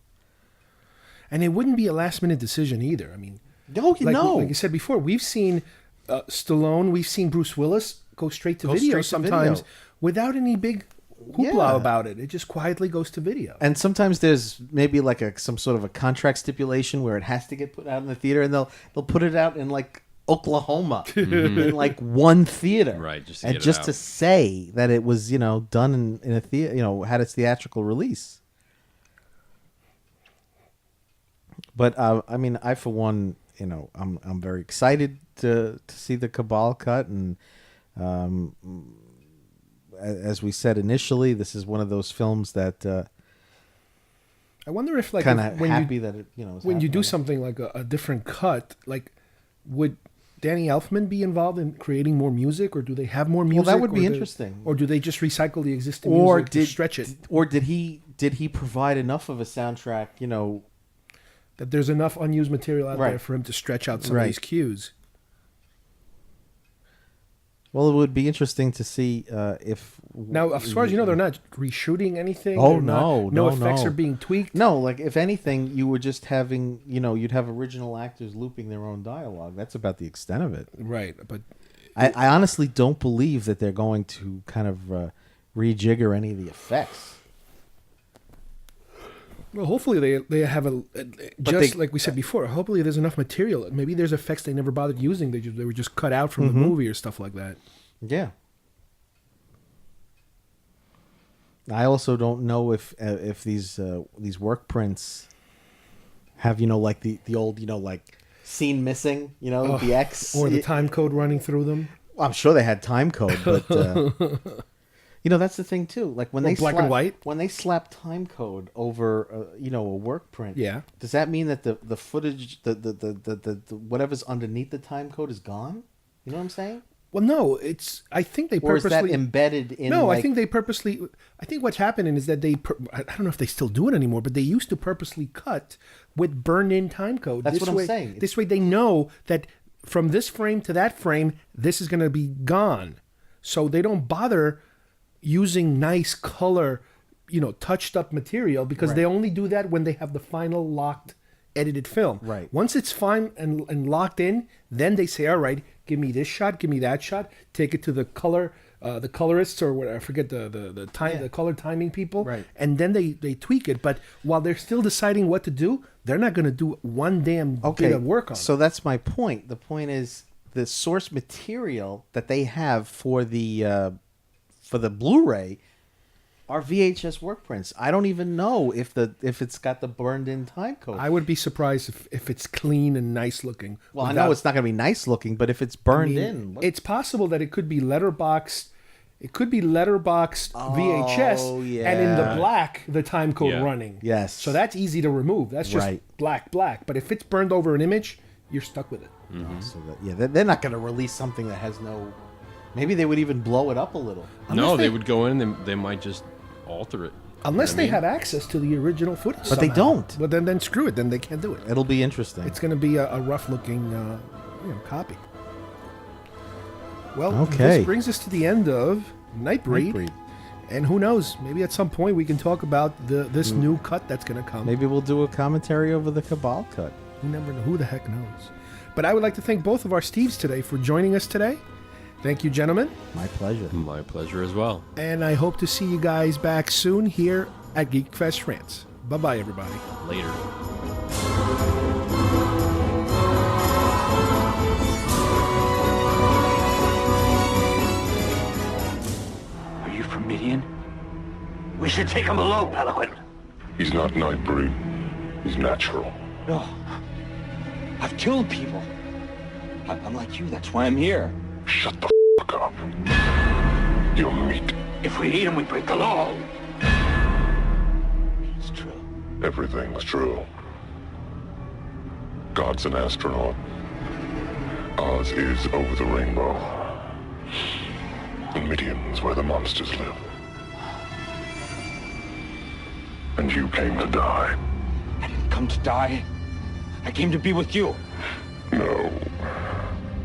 And it wouldn't be a last-minute decision either. I mean, No, like you said before, we've seen Stallone, we've seen Bruce Willis go straight to video straight to sometimes video. without any big hoopla Yeah. about it. It just quietly goes to video. And sometimes there's maybe like some sort of a contract stipulation where it has to get put out in the theater, and they'll put it out in like Oklahoma in like one theater, Right, just to and get it just out. to say that it was done in a theater, had its theatrical release. But I mean, I for one, I'm very excited to see the Cabal cut, and as we said initially, this is one of those films that I wonder if, like, kind of when happy you, that it, is when you do happening. something like a different cut, like, would Danny Elfman be involved in creating more music, or do they have more music? that would be or interesting. Or do they just recycle the existing or music to stretch it? Or did he provide enough of a soundtrack? That there's enough unused material out there Right. for him to stretch out some of Right. these cues. Well, it would be interesting to see if Now, as far as you know, they're not reshooting anything. Oh, They're not- no, no no, effects no. are being tweaked. No, like if anything, you were just having, you'd have original actors looping their own dialogue. That's about the extent of it. Right, but I honestly don't believe that they're going to kind of rejigger any of the effects. well, hopefully they have like we said before. Hopefully there's enough material. Maybe there's effects they never bothered using. They were just cut out from the movie or stuff like that. Yeah. I also don't know if these work prints have like the old like scene missing the X Or the time code running through them. I'm sure they had time code, but that's the thing too. Like when Or they black and white. when they slap time code over a work print. Yeah. Does that mean that the footage the whatever's underneath the time code is gone? You know what I'm saying? Well, no, I think they Or is purposely that embedded in? No, like, I think they purposely. I think what's happening is that I don't know if they still do it anymore, but they used to purposely cut with burned-in time code. That's this what I'm way, saying. This way, they know that from this frame to that frame, this is going to be gone, so they don't bother using nice color, touched-up material because they only do that when they have the final locked, edited film. Right. Once it's fine and locked in, then they say, "All right, give me this shot, give me that shot, take it to the colorists or whatever, I forget the time, the color timing people, Right. and then they tweak it. But while they're still deciding what to do, they're not going to do one damn bit of work on So it. that's my point. The point is the source material that they have for the Blu-ray are VHS work prints. I don't even know if it's got the burned-in time code. I would be surprised if it's clean and nice looking. Well, I know it's not going to be nice looking, but if it's burned in, It's possible that it could be letterboxed. It could be letterboxed VHS, and in the yeah. black, the time code Yeah. running. Yes. So that's easy to remove. That's just Right. black. But if it's burned over an image, you're stuck with it. so they're not going to release something that has no. Maybe they would even blow it up a little. No, they would go in and they might just alter it. Unless they have access to the original footage. But they somehow. don't. Well, then screw it. Then they can't do it. It'll be interesting. It's going to be a rough-looking copy. Well, Okay. this brings us to the end of Nightbreed. Nightbreed. And who knows? Maybe at some point we can talk about this new cut that's going to come. Maybe we'll do a commentary over the Cabal cut. You never know. Who the heck knows? But I would like to thank both of our Steves today for joining us today. Thank you, gentlemen. My pleasure. My pleasure as well. And I hope to see you guys back soon here at Geekfest Rants. Bye-bye, everybody. Later. Are you from Midian? We should take him below, Pelican. He's not Nightbreed. He's natural. No. I've killed people. I'm like you, that's why I'm here. Shut the f*** up. You're meat. If we eat him, we break the law. It's true. Everything's true. God's an astronaut. Oz is over the rainbow. And Midian's where the monsters live. And you came to die. I didn't come to die. I came to be with you. No.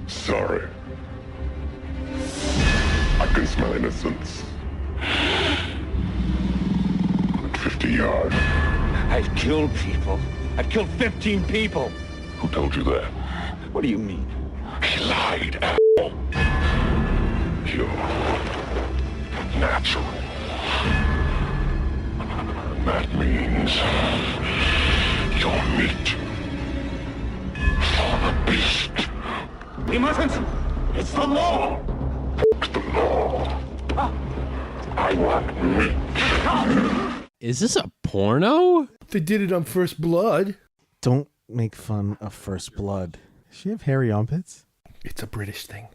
Sorry. I can smell innocence. At 50 yards. I've killed people. I've killed 15 people. Who told you that? What do you mean? He lied, asshole. You're natural. That means you're meat for the beast. We mustn't. It's the law. F the law. I want meat. Is this a porno? They did it on First Blood. Don't make fun of First Blood. Does she have hairy armpits? It's a British thing.